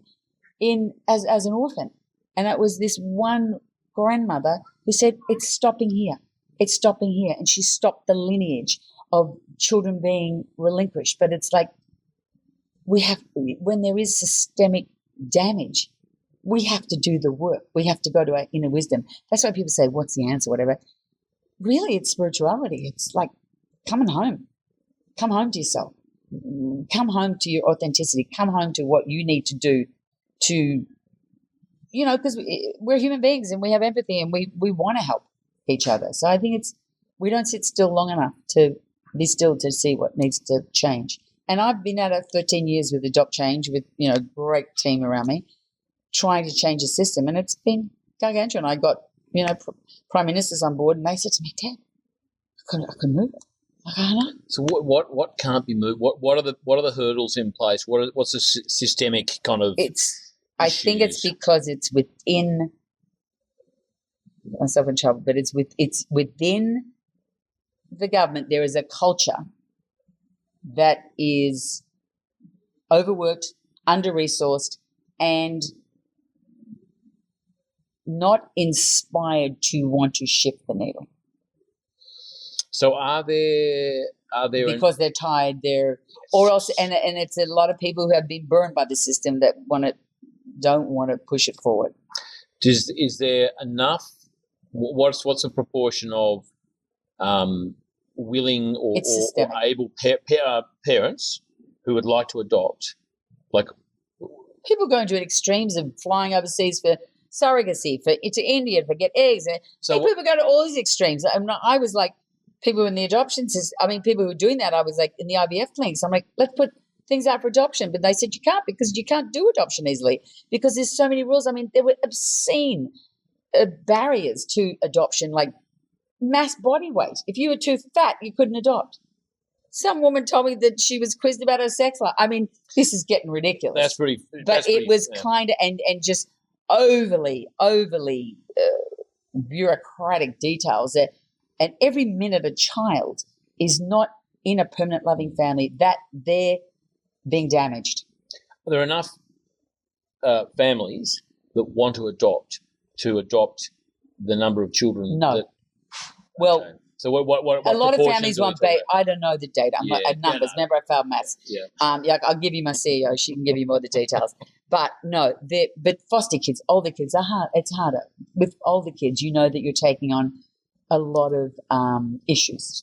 as an orphan. And it was this one grandmother who said, it's stopping here. It's stopping here. And she stopped the lineage of children being relinquished. But it's like when there is systemic damage, we have to do the work. We have to go to our inner wisdom. That's why people say, what's the answer, whatever. Really, it's spirituality. It's like coming home. Come home to yourself. Come home to your authenticity. Come home to what you need to do to, because we're human beings and we have empathy and we want to help each other. So I think we don't sit still long enough to be still to see what needs to change. And I've been at it 13 years with Adopt Change with, great team around me, trying to change the system. And it's been gargantuan. I got, prime ministers on board and they said to me, Deb, I couldn't move it. Like, I know. So what can't be moved? What are the hurdles in place? What's the systemic kind of I think it's because it's within myself in trouble, but it's within the government. There is a culture that is overworked, under-resourced, and not inspired to want to shift the needle. So are there because they're tired, or else, and it's a lot of people who have been burned by the system that don't want to push it forward. Is there enough? What's the proportion of willing or able parents who would like to adopt? Like, people going to extremes of flying overseas for surrogacy, to India to get eggs. So people go to all these extremes. I was like, people in the adoption system, people who were doing that, I was like in the IVF clinics. I'm like, let's put things out for adoption. But they said you can't, because you can't do adoption easily because there's so many rules. There were obscene barriers to adoption, like mass body weight. If you were too fat, you couldn't adopt. Some woman told me that she was quizzed about her sex life. This is getting ridiculous. That's pretty. But it was kind of and just overly bureaucratic details that. And every minute a child is not in a permanent loving family, that they're being damaged. Are there enough families that want to adopt the number of children? No. Well, okay. So what a lot of families want I don't know the data. I'm not at numbers. Remember, I failed maths. Yeah. I'll give you my CEO. She can give you more of the details. But no, but foster kids, older kids are hard. It's harder. With older kids, you know that you're taking on a lot of issues.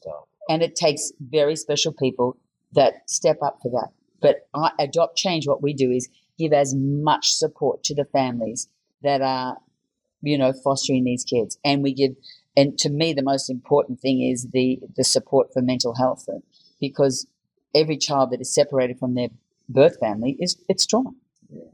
And it takes very special people that step up for that. But Adopt Change, what we do is give as much support to the families that are, fostering these kids. And and to me, the most important thing is the support for mental health, because every child that is separated from their birth family it's trauma. Yeah.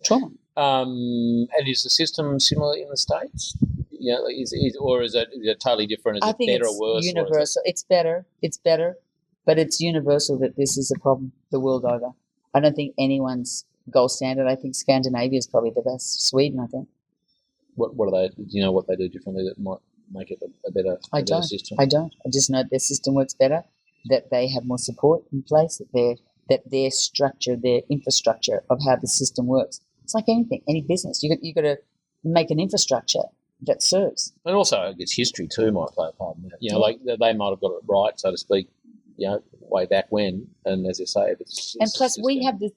Trauma. And is the system similar in the States? Is it totally different? Is I it think better it's or worse? universal. It's better, but it's universal that this is a problem the world over. I don't think anyone's gold standard. I think Scandinavia is probably the best. Sweden, I think. What are they? Do you know what they do differently that might make it a better system? I don't. I just know their system works better, that they have more support in place, that their structure, their infrastructure of how the system works. It's like anything, any business. You got to make an infrastructure that serves. And also, I guess history too might play a part in that. Like they might have got it right, so to speak, way back when. And as I say, and plus we have the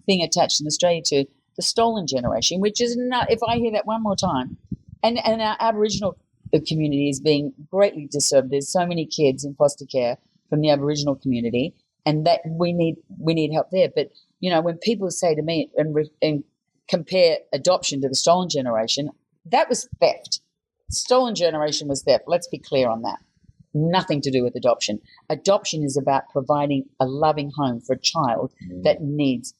thing attached in Australia to the stolen generation, which is not. If I hear that one more time, and our Aboriginal community is being greatly disturbed. There's so many kids in foster care from the Aboriginal community, and that we need help there. But when people say to me and compare adoption to the stolen generation, that was theft. Stolen generation was theft. Let's be clear on that. Nothing to do with adoption. Adoption is about providing a loving home for a child that needs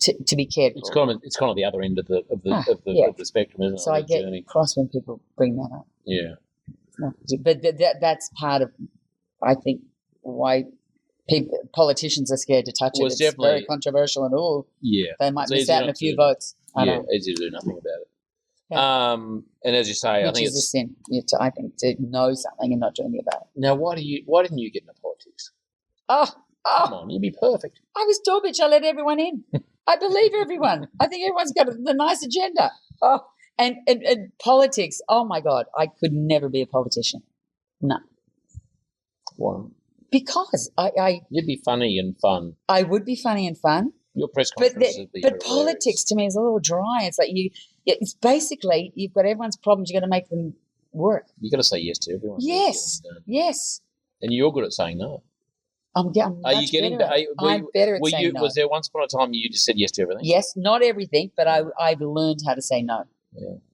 to be cared for. It's kind of the other end of the spectrum, isn't it? So I get cross when people bring that up. Yeah. But that's part of, I think, why politicians are scared to touch it. It's definitely very controversial and they might miss out on a few votes. Easy to do nothing about it. Yeah. And as you say, Which I think is a sin. I think to know something and not do anything about it. Now, why didn't you get into politics? Come on, you'd be perfect. I was Torbich. I let everyone in. I believe everyone. I think everyone's got the nice agenda. And politics. Oh my God, I could never be a politician. No. Why? Because you'd be funny and fun. I would be funny and fun. Your press conferences would be But politics to me is a little dry. It's like it's basically you've got everyone's problems. You've got to make them work. You've got to say yes to everyone. Yes. And you're good at saying no. I'm better at saying no. Was there once upon a time you just said yes to everything? Yes, not everything, but I've learned how to say no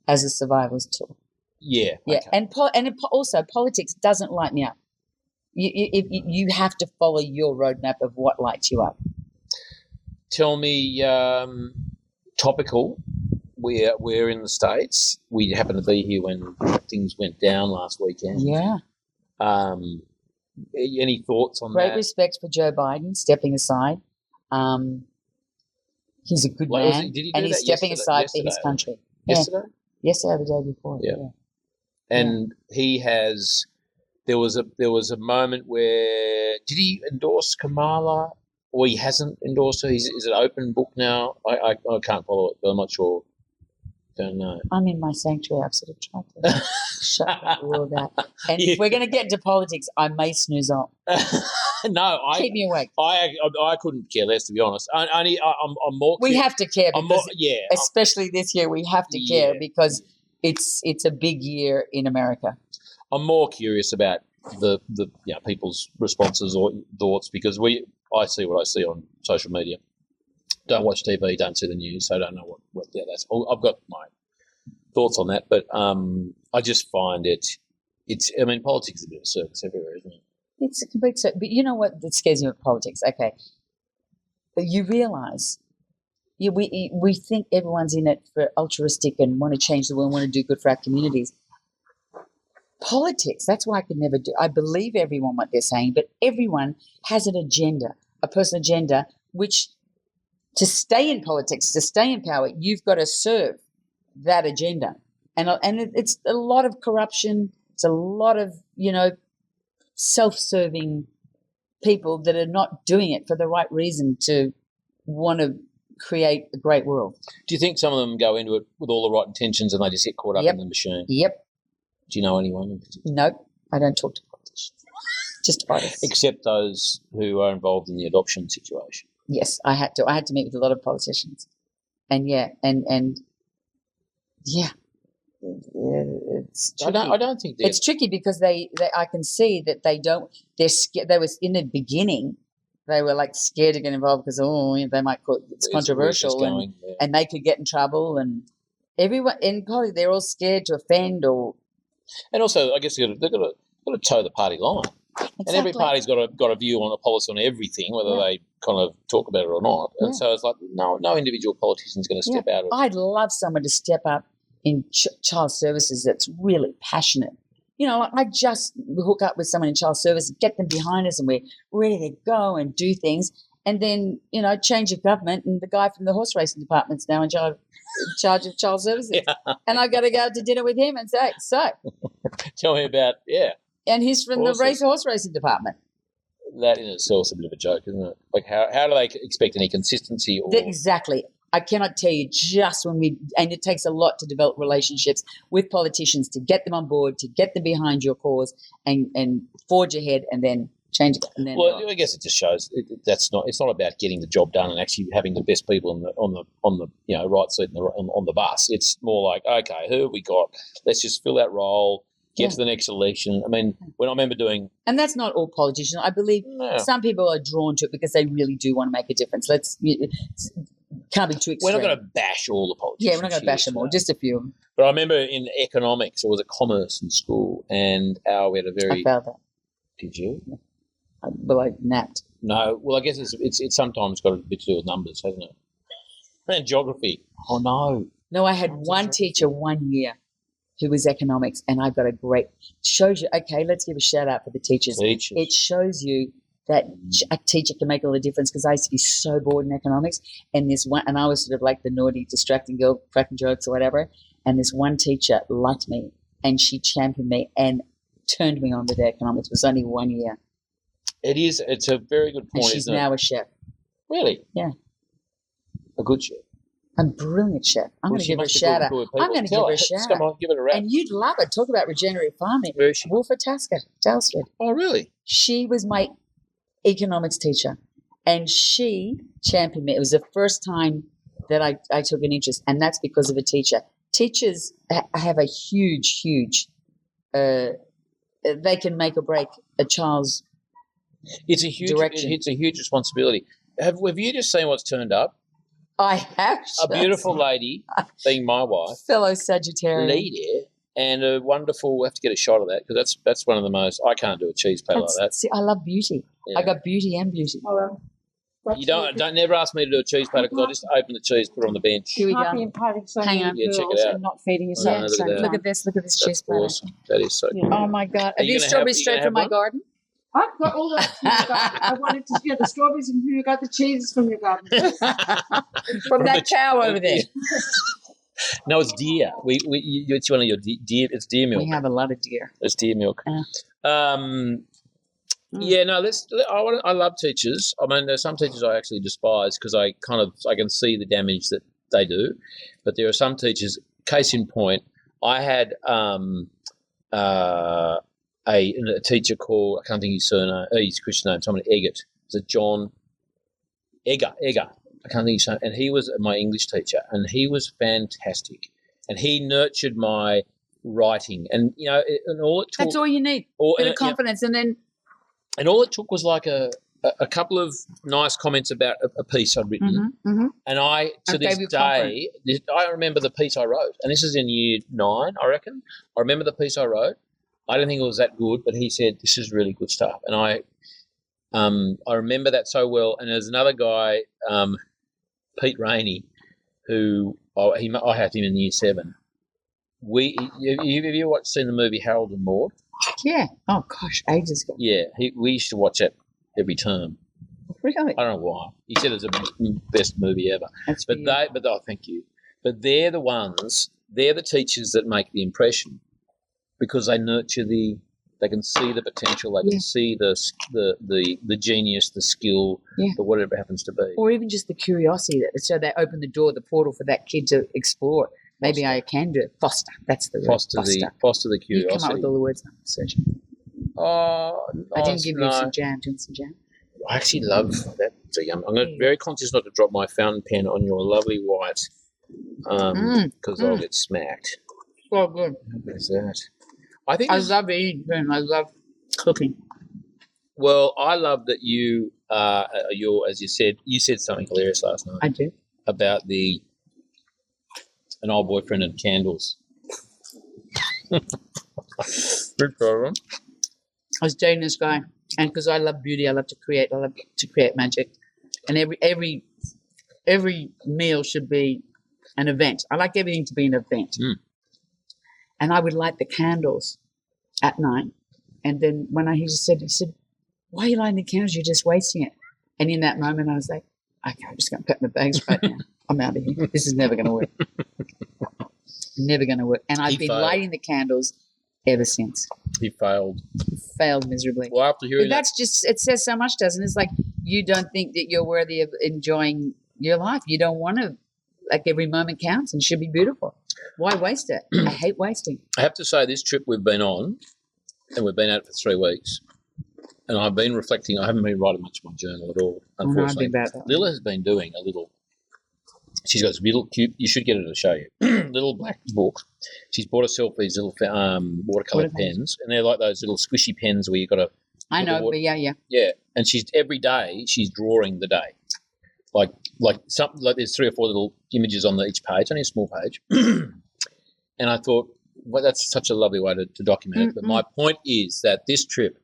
as a survival's tool. Yeah. Yeah, okay. and also politics doesn't light me up. You have to follow your roadmap of what lights you up. Tell me, topical. We're in the States. We happened to be here when things went down last weekend. Yeah. Any thoughts on that? Great respect for Joe Biden stepping aside. He's a good man, and he's stepping aside for his country. Yesterday? Yesterday or the day before. Yeah. And he has. There was a moment where did he endorse Kamala, or he hasn't endorsed her? Is it an open book now? I can't follow it, but I'm not sure. Don't know. I'm in my sanctuary. I've sort of tried to shut all of that. And if we're going to get into politics, I may snooze off. No, keep me awake. I couldn't care less, to be honest. I'm more. We have to care because, especially this year, we have to care because it's a big year in America. I'm more curious about the people's responses or thoughts because I see what I see on social media. Don't watch TV, don't see the news, so I don't know what that's. I've got my thoughts on that, but I just find it's. I mean, politics is a bit of a circus everywhere, isn't it? It's a complete circus. But you know what scares me with politics? Okay, but you realise, we think everyone's in it for altruistic and want to change the world, want to do good for our communities. Politics, that's why I could never do. I believe everyone what they're saying, but everyone has an agenda, a personal agenda, which to stay in politics, to stay in power, you've got to serve that agenda. And it's a lot of corruption. It's a lot of, self-serving people that are not doing it for the right reason to want to create a great world. Do you think some of them go into it with all the right intentions and they just get caught up in the machine? Yep. Do you know anyone in particular? Nope. I don't talk to politicians. Just fighters. Except those who are involved in the adoption situation. Yes, I had to. I had to meet with a lot of politicians, and it's tricky. I don't think it's tricky because they I can see that they don't. They're scared. They was in the beginning. They were like scared to get involved because they might call it's controversial and they could get in trouble and everyone in probably they're all scared to offend or. And also, I guess they've got to toe the party line. Exactly. And every party's got a view on a policy on everything, whether they kind of talk about it or not. And so it's like no individual politician's going to step out of it. I'd love someone to step up in child services that's really passionate. I just hook up with someone in child service, get them behind us, and we're ready to go and do things. And then, change of government, and the guy from the horse racing department's now in charge of child services. Yeah. And I got to go out to dinner with him and say, so. Tell me about, And he's from the horse racing department. That in itself is a bit of a joke, isn't it? Like, how do they expect any consistency? Exactly. I cannot tell you just and it takes a lot to develop relationships with politicians to get them on board, to get them behind your cause and forge ahead and then change it. And then I guess it just shows it's not about getting the job done and actually having the best people on the right seat on the bus. It's more like, okay, who have we got? Let's just fill that role. Get to the next election. I mean, when I remember doing... And that's not all politicians. I believe some people are drawn to it because they really do want to make a difference. Can't be too extreme. We're not going to bash all the politicians. Yeah, we're not going to bash them all, just a few. But I remember in economics, or was it commerce in school, and we had a very... I failed that. Did you? Well, I napped. No. Well, I guess it's sometimes got a bit to do with numbers, hasn't it? And geography. Oh, no. No, I had one teacher 1 year who was economics, and I got a great, shows you, okay, let's give a shout out for the teachers. It shows you that a teacher can make all the difference, because I used to be so bored in economics, and I was sort of like the naughty, distracting girl, cracking jokes or whatever, and this one teacher liked me, and she championed me and turned me on with economics. It was only 1 year. It's a very good point, and she's now a chef. Really? Yeah. A good chef. A brilliant chef. I'm going to give her a shout out. I'm going to give her a shout out. Come on, give it a rap. And you'd love it. Talk about regenerative farming. Where is she? Wolfertasker, Dalesford. Oh, really? She was my economics teacher, and she championed me. It was the first time that I took an interest, and that's because of a teacher. Teachers have a huge, they can make or break a child's direction. It's a huge responsibility. Have you just seen what's turned up? I have. A beautiful lady, being my wife, fellow Sagittarian, lady, and a wonderful. We have to get a shot of that, because that's one of the most. I can't do a cheese plate like that. See, I love beauty. Yeah. I got beauty and beauty. You don't never ask me to do a cheese plate, because I just open the cheese, put it on the bench. Here we go. Hang on. Yeah, check it out. And not feeding yourself. Look at this cheese plate. Awesome. That is so cool. Oh my God! Are these strawberries straight from my garden? I've got all that from your garden. I wanted to hear the strawberries, and you got the cheeses from your garden. From that cow over there. No, it's deer. It's one of your deer. It's deer milk. We have a lot of deer. It's deer milk. Yeah, no. I love teachers. I mean, there's some teachers I actually despise, because I can see the damage that they do. But there are some teachers. Case in point, I had a teacher called, I can't think his surname, his Christian name, someone Eggert. Is it John Egger? I can't think his name. And he was my English teacher, and he was fantastic. And he nurtured my writing, and and all it took. That's all you need. Bit of confidence, and all it took was like a couple of nice comments about a piece I'd written, and I this day, I remember the piece I wrote, and this is in year 9, I reckon. I remember the piece I wrote. I don't think it was that good, but he said, "This is really good stuff," and I remember that so well. And there's another guy, Pete Rainey, who I had him in year 7. Have you seen the movie Harold and Maude? Yeah. Oh gosh, ages ago. Yeah, we used to watch that every term. Really? I don't know why. He said it's the best movie ever. Thank you. But they're the teachers that make the impression, because they nurture they can see the potential, they can see the genius, the skill, whatever it happens to be. Or even just the curiosity, so they open the door, the portal for that kid to explore. Maybe I can do it. Foster. That's the word. Foster the curiosity. You come up with all the words now. Searching. Oh, I didn't give you some jam. Do you want some jam? I actually love that. I'm very conscious not to drop my fountain pen on your lovely white, because I'll get smacked. So good. What is that? I love eating. I love cooking. Well, I love that you as you said something hilarious last night. I do. About an old boyfriend and candles. Good problem. I was dating this guy, and because I love beauty, I love to create magic, and every meal should be an event. I like everything to be an event. And I would light the candles at night, and then he said, "Why are you lighting the candles? You're just wasting it." And in that moment, I was like, "Okay, I'm just going to pack my bags right now. I'm out of here. This is never going to work. Never going to work." And I've been lighting the candles ever since. He failed. Failed miserably. Well, after hearing that's just, it says so much, doesn't it? It's like you don't think that you're worthy of enjoying your life. You don't want to, like, every moment counts and should be beautiful. Why waste it? I hate wasting. I have to say, this trip we've been on, and we've been out for 3 weeks, and I've been reflecting. I haven't been writing much in my journal at all, unfortunately. Lila has been doing a little. She's got this little cute. You should get her to show you. Little black book. She's bought herself these little watercolor pens, and they're like those little squishy pens where you got to. I know, but yeah. Yeah, and every day she's drawing the day, like there's 3 or 4 little images on each page, only a small page. And I thought, well, that's such a lovely way to document it. But my point is that this trip,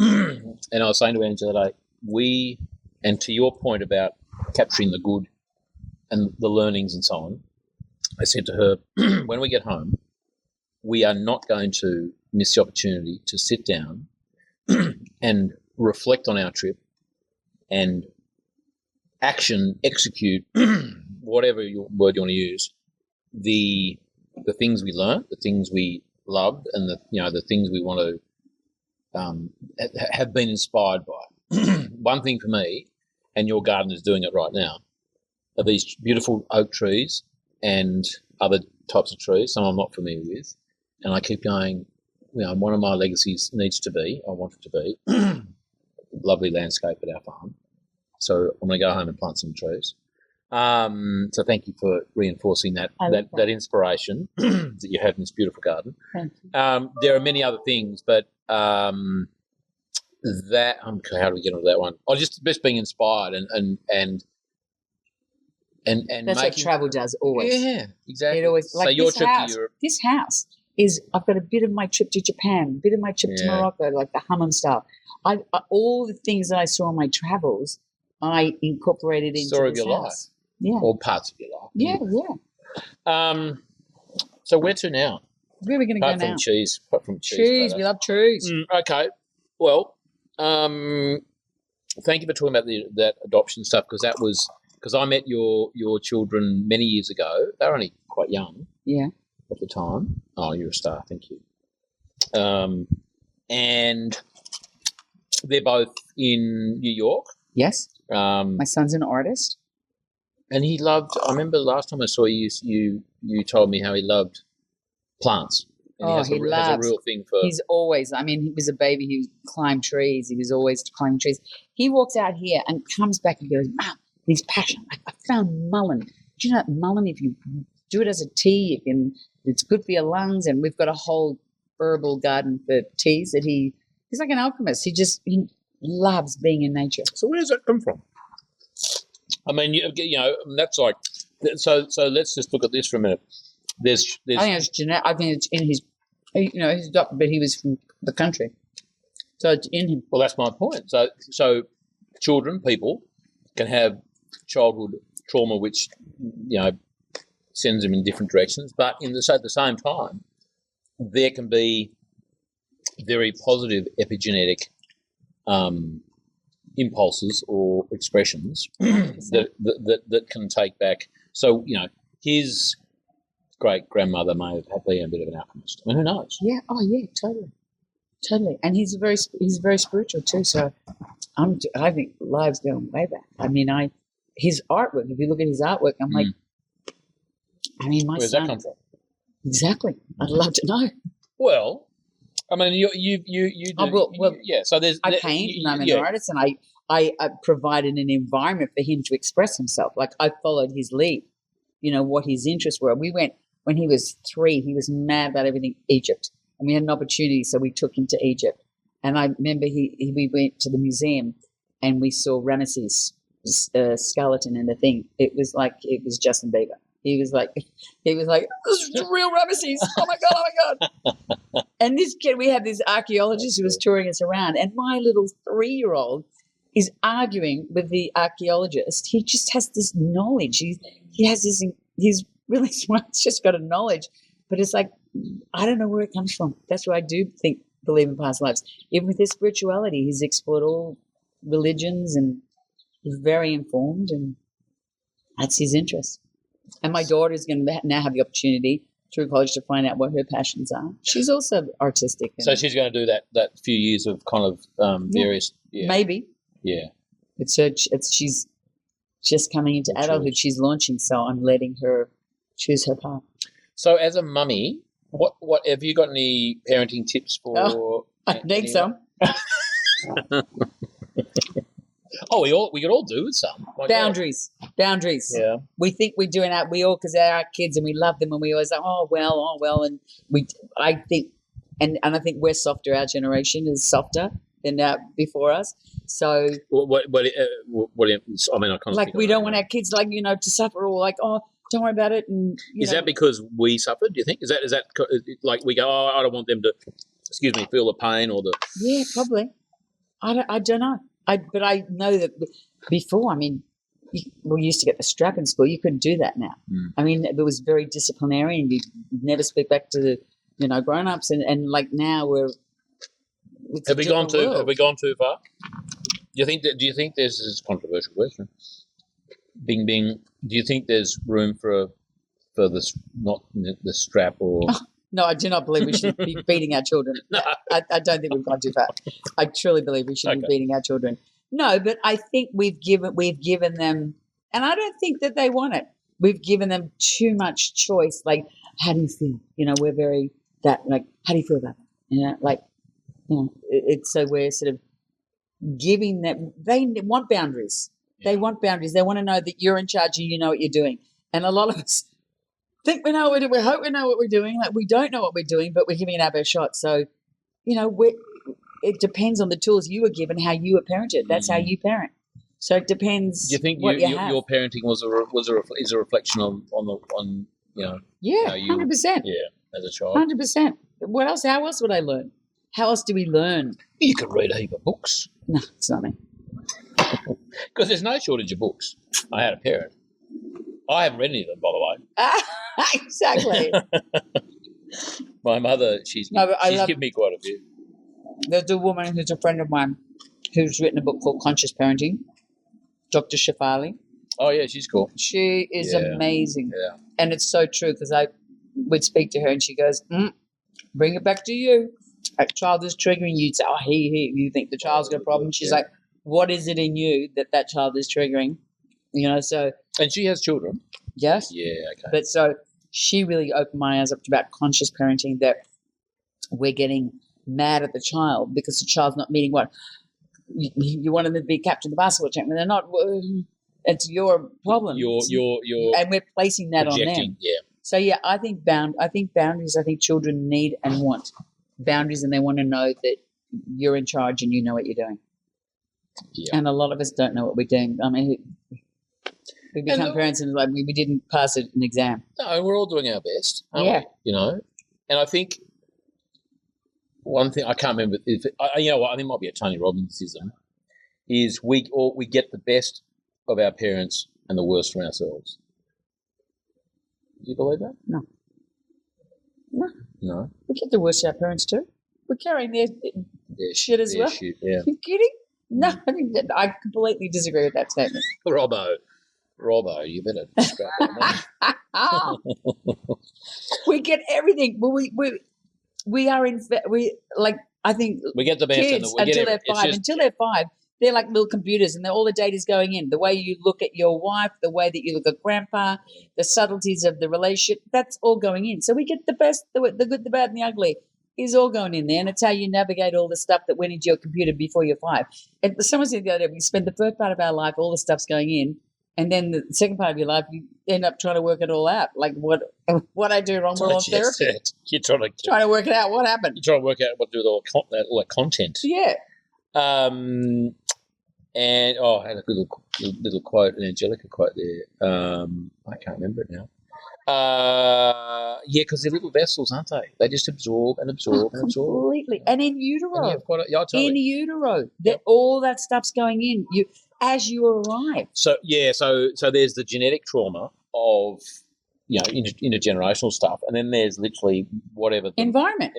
and I was saying to Angela today, and to your point about capturing the good and the learnings and so on, I said to her, when we get home, we are not going to miss the opportunity to sit down and reflect on our trip and execute, whatever word you want to use, the things we learned, the things we loved, and the things we want to have been inspired by. One thing for me, and your garden is doing it right now, are these beautiful oak trees and other types of trees, some I'm not familiar with, and I keep going, one of my legacies I want it to be, lovely landscape at our farm. So I'm going to go home and plant some trees. So thank you for reinforcing that inspiration that you have in this beautiful garden. Thank you. There are many other things, but how do we get onto that one? Just being inspired and that's what travel does always. Yeah, exactly. It always, so your trip to Europe. This house is, I've got a bit of my trip to Japan, a bit of my trip to Morocco, like the hammam style. All the things that I saw on my travels, I incorporated into story this of your house. life. Yeah. Or parts of your life. Yeah. So where to now? Where are we going to go now? Apart from cheese. Trees. We love trees. Okay. Well, thank you for talking about that adoption stuff, because I met your children many years ago. They were only quite young. Yeah. At the time. Oh, you're a star. Thank you. And they're both in New York. Yes. My son's an artist. And he loved, I remember last time I saw you, you told me how he loved plants. And he has a real thing for... He's always, he was a baby, he climbed trees. He was always climbing trees. He walks out here and comes back and goes, Mum, he's passionate. I found mullein. Do you know that mullein, if you do it as a tea, it's good for your lungs, and we've got a whole herbal garden for teas that he's like an alchemist. He loves being in nature. So where does that come from? That's like, so let's just look at this for a minute. There's I think it's genetic. I think it's in his, he's adopted, but he was from the country. So it's in him. Well, that's my point. So people can have childhood trauma, which, sends them in different directions. But at the same time, there can be very positive epigenetic impulses or expressions that can take back. So, his great grandmother may have been a bit of an alchemist. Who knows? Yeah. Oh, yeah. Totally. And he's very spiritual too. So, I think lives going way back. His artwork. If you look at his artwork, I'm like, my Where's son. that come from? Exactly. I'd love to know. Well, you do. Yeah. So I paint, and I'm an artist, and I provided an environment for him to express himself. Like, I followed his lead. What his interests were. We went when he was 3. He was mad about everything Egypt, and we had an opportunity, so we took him to Egypt. And I remember we went to the museum, and we saw Ramesses' skeleton in the thing. It was Justin Bieber. He was like, this is real Ramesses. Oh my God. And this kid, we had this archaeologist who was touring us around, and my little 3-year-old is arguing with the archaeologist. He just has this knowledge. He has this, he's really smart. He's just got a knowledge, but it's like, I don't know where it comes from. That's why I do believe in past lives. Even with his spirituality, he's explored all religions, and he's very informed, and that's his interest. And my daughter's going to now have the opportunity through college to find out what her passions are. She's also artistic. So she's going to do that few years of kind of various... Yeah. Maybe. Yeah. She's just coming into adulthood. She's launching, so I'm letting her choose her path. So as a mummy, what have you got any parenting tips for? Oh, I think so. Oh, we could all do with some. Boundaries. Yeah. We think we're doing that. Because they're our kids and we love them, and we always like, oh well. And I think we're softer. Our generation is softer than before us. So what I kind of like, we don't want our kids to suffer, or like, oh, don't worry about it. And is that because we suffered? Do you think is that like we go, oh, I don't want them to, feel the pain or the... Yeah, probably. I don't know. But I know that before, I mean, we used to get the strap in school. You couldn't do that now. I mean, it was very disciplinary, and you never speak back to the, grown-ups. And like now Have we gone too far? Do you think there's this is a controversial question? Bing bing. Do you think there's room for this, not the strap or? No, I do not believe we should be beating our children. No. I don't think we've gone too far. I truly believe we should be beating our children. No, but I think we've given them, and I don't think that they want it. We've given them too much choice. Like, how do you feel? We're very that. Like, how do you feel about that? It's so we're sort of giving them. They want boundaries. They want boundaries. They want to know that you're in charge and you know what you're doing. And a lot of us think we know what we're doing. We hope we know what we're doing. Like, we don't know what we're doing, but we're giving it our best shot. So, it depends on the tools you were given, how you were parented. That's how you parent. So it depends. Do you think what your parenting is a reflection on Yeah, 100%. Yeah, as a child. 100%. What else? How else would I learn? How else do we learn? You could read a heap of books. No, it's not me. Because there's no shortage of books. I had a parent. I haven't read any of them, by the way. Exactly. My mother, she's given me quite a few. There's a woman who's a friend of mine who's written a book called Conscious Parenting, Dr. Shafali. Oh, yeah, she's cool. She is amazing. Yeah. And it's so true, because I would speak to her and she goes, bring it back to you. A child is triggering you. You'd say, you think the child's got a problem. She's like, what is it in you that child is triggering? So. And she has children. Yes. Yeah, okay. But so she really opened my eyes up to about conscious parenting, that we're getting mad at the child because the child's not meeting what you want them to be captain of the basketball team, and they're not. It's your problem. Your and we're placing that on them. Yeah. So I think boundaries. I think children need and want boundaries, and they want to know that you're in charge and you know what you're doing. Yeah. And a lot of us don't know what we're doing. I mean, we become parents and like we didn't pass an exam. No, we're all doing our best. Yeah. We? And I think one thing I can't remember. I think it might be a Tony Robbinsism. Is we get the best of our parents and the worst from ourselves. Do you believe that? No. No. We get the worst of our parents too. We're carrying their shit as well. Shit, yeah. Are you kidding? No, I completely disagree with that statement. Robbo, you better scrap that. We get everything. Well, we are in. I think we get the best kids until they're 5. Until they're 5, they're like little computers, and all the data's going in. The way you look at your wife, the way that you look at grandpa, the subtleties of the relationship, that's all going in. So we get the best, the good, the bad, and the ugly is all going in there, and it's how you navigate all the stuff that went into your computer before you're 5. And someone said the other day, we spend the first part of our life, all the stuff's going in, and then the second part of your life, you end up trying to work it all out. Like what I do wrong, we're on therapy. You're trying to work it out. What happened? You're trying to work out what to do with all that content. Yeah. And I had a little quote, an Angelica quote there. I can't remember it now. Because they're little vessels, aren't they? They just absorb and absorb and absorb. Completely. And in utero. Totally. In utero. All that stuff's going in as you arrive. So there's the genetic trauma of intergenerational stuff, and then there's literally whatever the environment,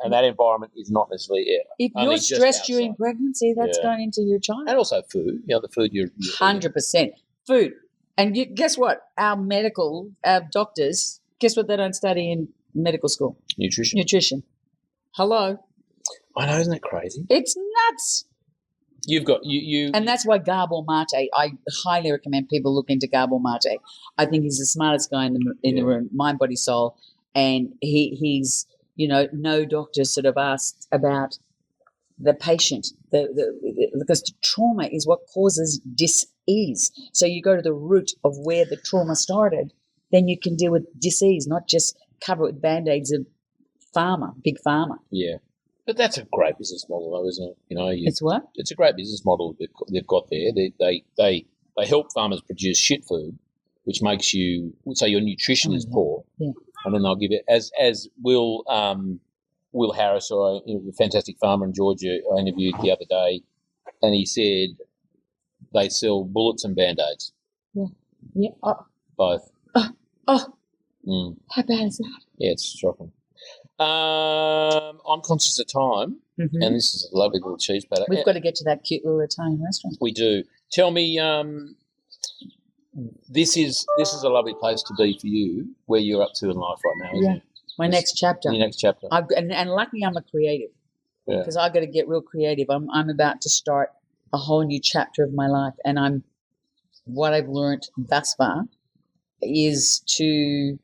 and that environment is not necessarily if you're stressed during pregnancy, that's going into your child. And also food. The food you're 100% food. And guess what? Our doctors, guess what they don't study in medical school? Nutrition. Hello. I know, isn't that crazy? It's nuts. You've got you, and that's why Gabor Mate. I highly recommend people look into Gabor Mate. I think he's the smartest guy in the room, mind, body, soul, and he's no doctor sort of asked about the patient, because trauma is what causes dis-ease. So you go to the root of where the trauma started, then you can deal with dis-ease, not just cover it with band-aids of big pharma. Yeah. But that's a great business model, though, isn't it? It's what? It's a great business model they've got there. They help farmers produce shit food, which makes you say your nutrition is poor, and then they'll give it as Will Harris, or a fantastic farmer in Georgia, I interviewed the other day. and he said they sell bullets and Band-Aids. Yeah. Both. How bad is that? Yeah, it's shocking. I'm conscious of time, and this is a lovely little cheese platter. We've got to get to that cute little Italian restaurant. We do. Tell me, this is a lovely place to be for you, where you're up to in life right now, isn't it? My next chapter. Your next chapter. And luckily I'm a creative, because I've got to get real creative. I'm about to start a whole new chapter of my life, and what I've learned thus far is to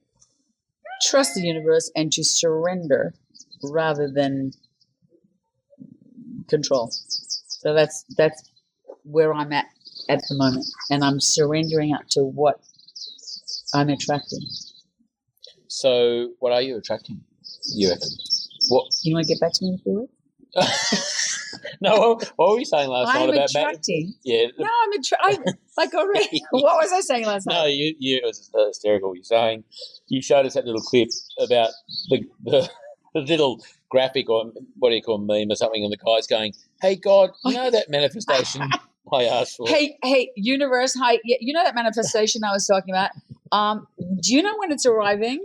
trust the universe and to surrender rather than control. So that's where I'm at the moment, and I'm surrendering up to what I'm attracting. So, what are you attracting, you reckon? What? You want to get back to me in a few weeks? No, what were you saying last night about attracting. Matt? Yeah. No, like already. What was I saying last night? No, it was hysterical. You're saying you showed us that little clip about the little graphic, or what do you call, meme or something, and the guy's going, "Hey God, you know that manifestation I asked for." Hey, universe, hi, you know that manifestation I was talking about? Do you know when it's arriving?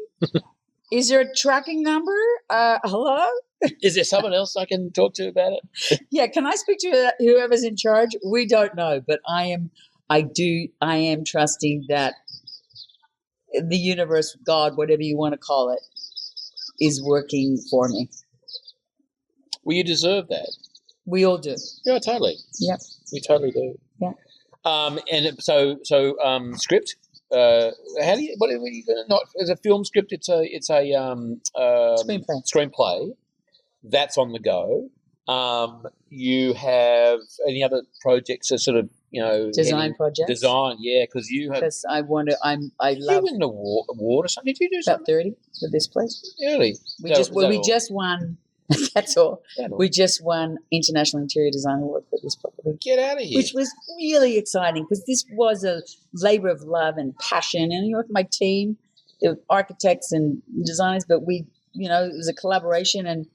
Is there a tracking number? Hello? Is there someone else I can talk to about it? Yeah, can I speak to whoever's in charge? We don't know, but I am trusting that the universe, God, whatever you want to call it, is working for me. Well, you deserve that. We all do. Yeah, totally. Yep. We totally do. Yeah. And so script. How do you? What are you going to? Not as a film script. It's a screenplay. That's on the go. You have any other projects? That sort of design projects. Design, yeah, because you have. Because I love. You win an award or something? Did you do about 30 for this place? Really? We just won. That's all. We just won International Interior Design Award for this property. Get out of here. Which was really exciting, because this was a labour of love and passion. And with my team, there were architects and designers, but it was a collaboration, and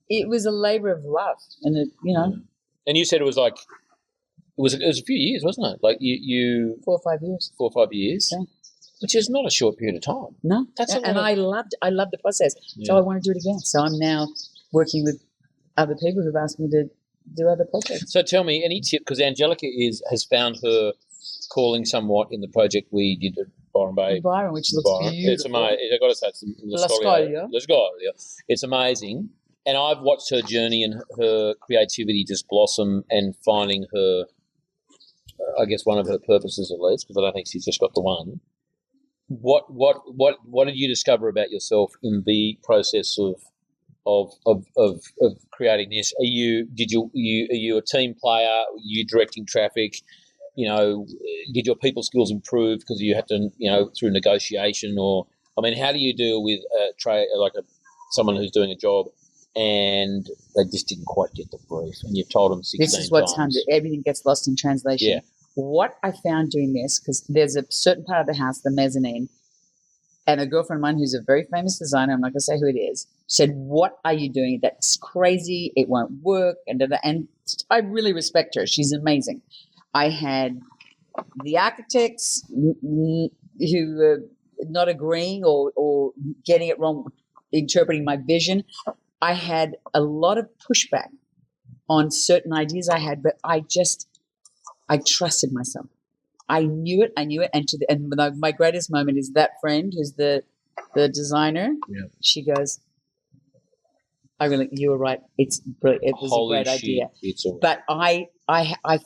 it was a labour of love. And And you said it was like it was a few years, wasn't it? Like you 4 or 5 years. 4 or 5 years. Yeah. Which is not a short period of time. No, I loved the process. Yeah. So I want to do it again. So I'm now working with other people who've asked me to do other projects. So tell me, any tip, because Angelica has found her calling somewhat in the project we did at Byron Bay. Byron, which looks beautiful. It's amazing. I've got to say, it's La Scoglia. It's amazing. And I've watched her journey and her creativity just blossom, and finding her, I guess, one of her purposes at least, because I don't think she's just got the one. What did you discover about yourself in the process of creating this? Are you a team player? Are you directing traffic? Did your people skills improve because you had to through negotiation? Or how do you deal with someone who's doing a job and they just didn't quite get the brief, and you've told them 16 times? This is what's happened. Everything gets lost in translation. Yeah. What I found doing this, because there's a certain part of the house, the mezzanine, and a girlfriend of mine who's a very famous designer, I'm not going to say who it is, said, "What are you doing? That's crazy. It won't work." And I really respect her. She's amazing. I had the architects who were not agreeing or getting it wrong, interpreting my vision. I had a lot of pushback on certain ideas I had, but I trusted myself. I knew it. And my greatest moment is that friend who's the designer. Yeah. She goes, you were right. It was a great idea. But I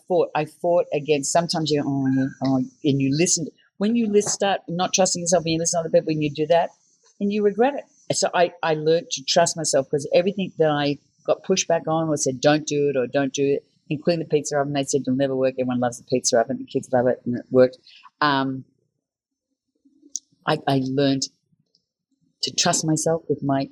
fought against, sometimes you go, and you listen. When you start not trusting yourself and you listen to other people and you do that, and you regret it. So I learned to trust myself, because everything that I got pushback on or said, don't do it or don't do it, including the pizza oven. They said it'll never work. Everyone loves the pizza oven. The kids love it, and it worked. I learned to trust myself with my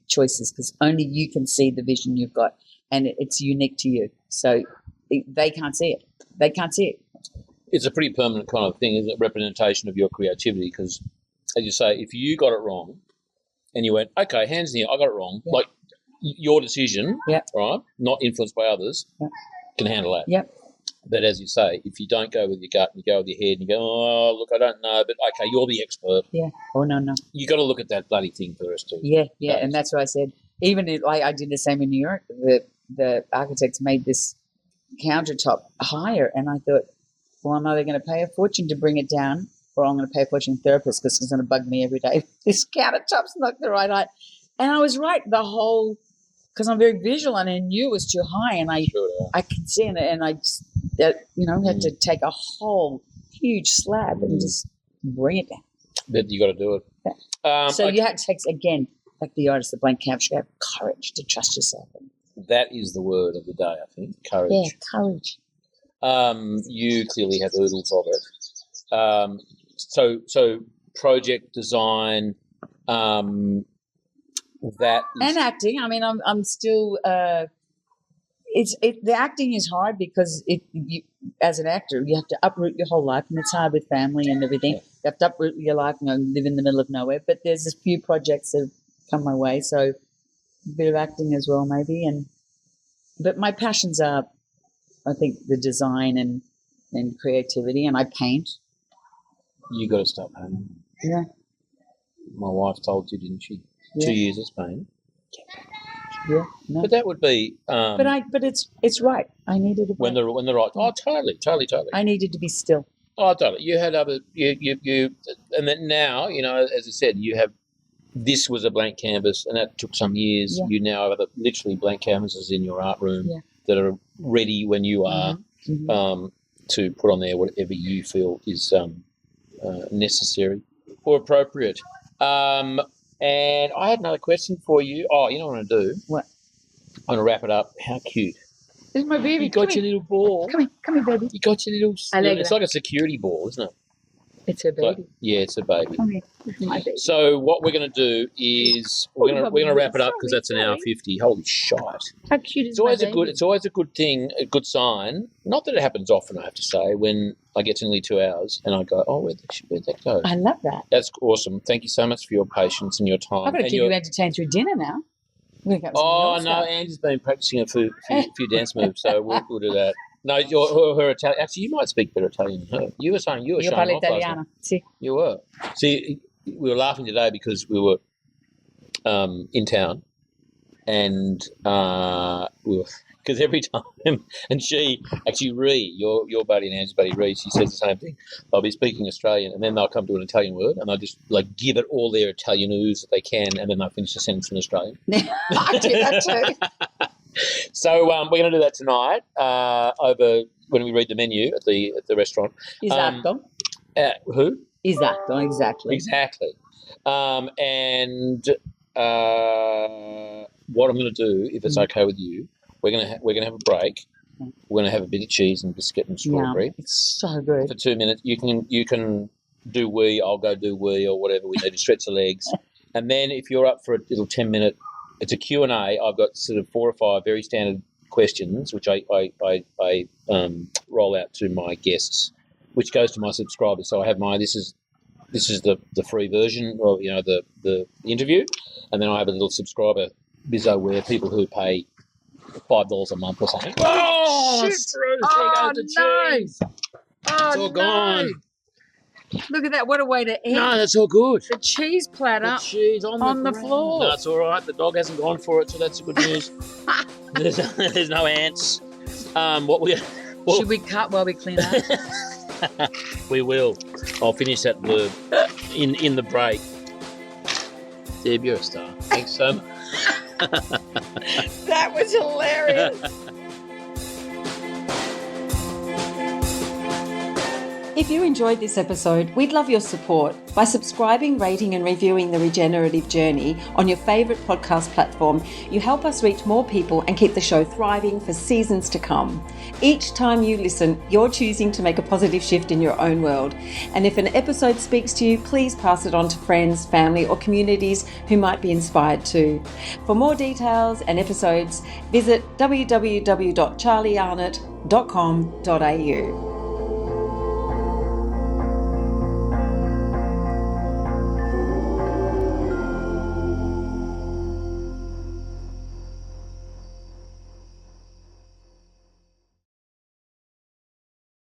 choices, because only you can see the vision you've got, and it's unique to you. So they can't see it. They can't see it. It's a pretty permanent kind of thing, isn't it? Representation of your creativity, because, as you say, if you got it wrong and you went, okay, hands in the air, I got it wrong, like your decision, right, not influenced by others, can handle that. Yep. But as you say, if you don't go with your gut and you go with your head and you go, oh, look, I don't know, but okay, you're the expert. Yeah. Oh, no. You got to look at that bloody thing for the rest of Yeah. And that's what I said. Even like I did the same in New York. The architects made this countertop higher, and I thought, well, I'm either going to pay a fortune to bring it down, or I'm going to pay a fortune to therapist because it's going to bug me every day. This countertop's not the right height. And I was right because I'm very visual, and I knew it was too high, and I could see it, and I just, had to take a whole huge slab and just bring it down. But you got to do it. Yeah. So you had to take, again, like the artist, the blank canvas, you have courage to trust yourself. That is the word of the day, I think, courage. Yeah, courage. You clearly have oodles of it. So project design, and acting. I mean, I'm still. The acting is hard because you, as an actor, you have to uproot your whole life, and it's hard with family and everything. Yeah. You have to uproot your life and live in the middle of nowhere. But there's a few projects that have come my way, so a bit of acting as well, maybe. But my passions are, I think, the design and creativity, and I paint. You got to stop painting. Yeah. My wife told you, didn't she? Yeah. 2 years of pain. Yeah. No. But that would be. But it's right. I needed when the right. Oh, totally. I needed to be still. Oh, totally. You had other you, and then now as I said, you have. This was a blank canvas, and that took some years. Yeah. You now have literally blank canvases in your art room that are ready when you are to put on there whatever you feel is necessary or appropriate. And I had another question for you. Oh, you know what I'm going to do? What? I'm going to wrap it up. How cute. This is my baby. You got your little ball. Come here, baby. You got your little... Allegra. It's like a security ball, isn't it? It's her baby. It's a baby. Come here. This is my baby. So what we're going to do is we're going to wrap it up because that's an hour 50. Holy shite! How cute is It's always my baby? It's always a good thing, a good sign. Not that it happens often, I have to say. When I get to nearly 2 hours and I go, oh, where'd that go? I love that. That's awesome. Thank you so much for your patience and your time. I've got to keep you entertained through dinner now. Oh no, Andy's been practicing a few dance moves, so we'll do that. No, her Italian. Actually, you might speak better Italian than her. You were saying you were showing off. Italiano. Si. You were. See, we were laughing today because we were in town, and because every time, and she actually your buddy and Anne's buddy she says the same thing. They'll be speaking Australian, and then they'll come to an Italian word, and they'll just like give it all their Italian ooze that they can, and then they'll finish the sentence in Australian. I do that too. So we're going to do that tonight over when we read the menu at the restaurant. Esatto. Who? Esatto. Exactly. Exactly. And what I'm going to do, if it's okay with you, we're going to have a break. We're going to have a bit of cheese and biscuit and strawberry. Yeah, it's so good. For 2 minutes, you can do wee. I'll go do wee or whatever we need to stretch the legs. And then if you're up for a little 10-minute. It's a Q&A. I've got sort of 4 or 5 very standard questions, which I roll out to my guests, which goes to my subscribers. So I have this is the free version of the interview, and then I have a little subscriber bizzo where people who pay $5 a month or something. Oh, shit! Oh, no! Cheese. It's all gone. Look at that. What a way to end. No, that's all good. The cheese platter The cheese on the floor. No, it's all right. The dog hasn't gone for it, so that's good news. There's no ants. Should we cut while we clean up? We will. I'll finish that blurb in the break. Deb, you're a star. Thanks so much. That was hilarious. If you enjoyed this episode, we'd love your support by subscribing, rating and reviewing The Regenerative Journey on your favourite podcast platform. You help us reach more people and keep the show thriving for seasons to come. Each time you listen, you're choosing to make a positive shift in your own world. And if an episode speaks to you, please pass it on to friends, family or communities who might be inspired too. For more details and episodes, visit www.charliearnott.com.au.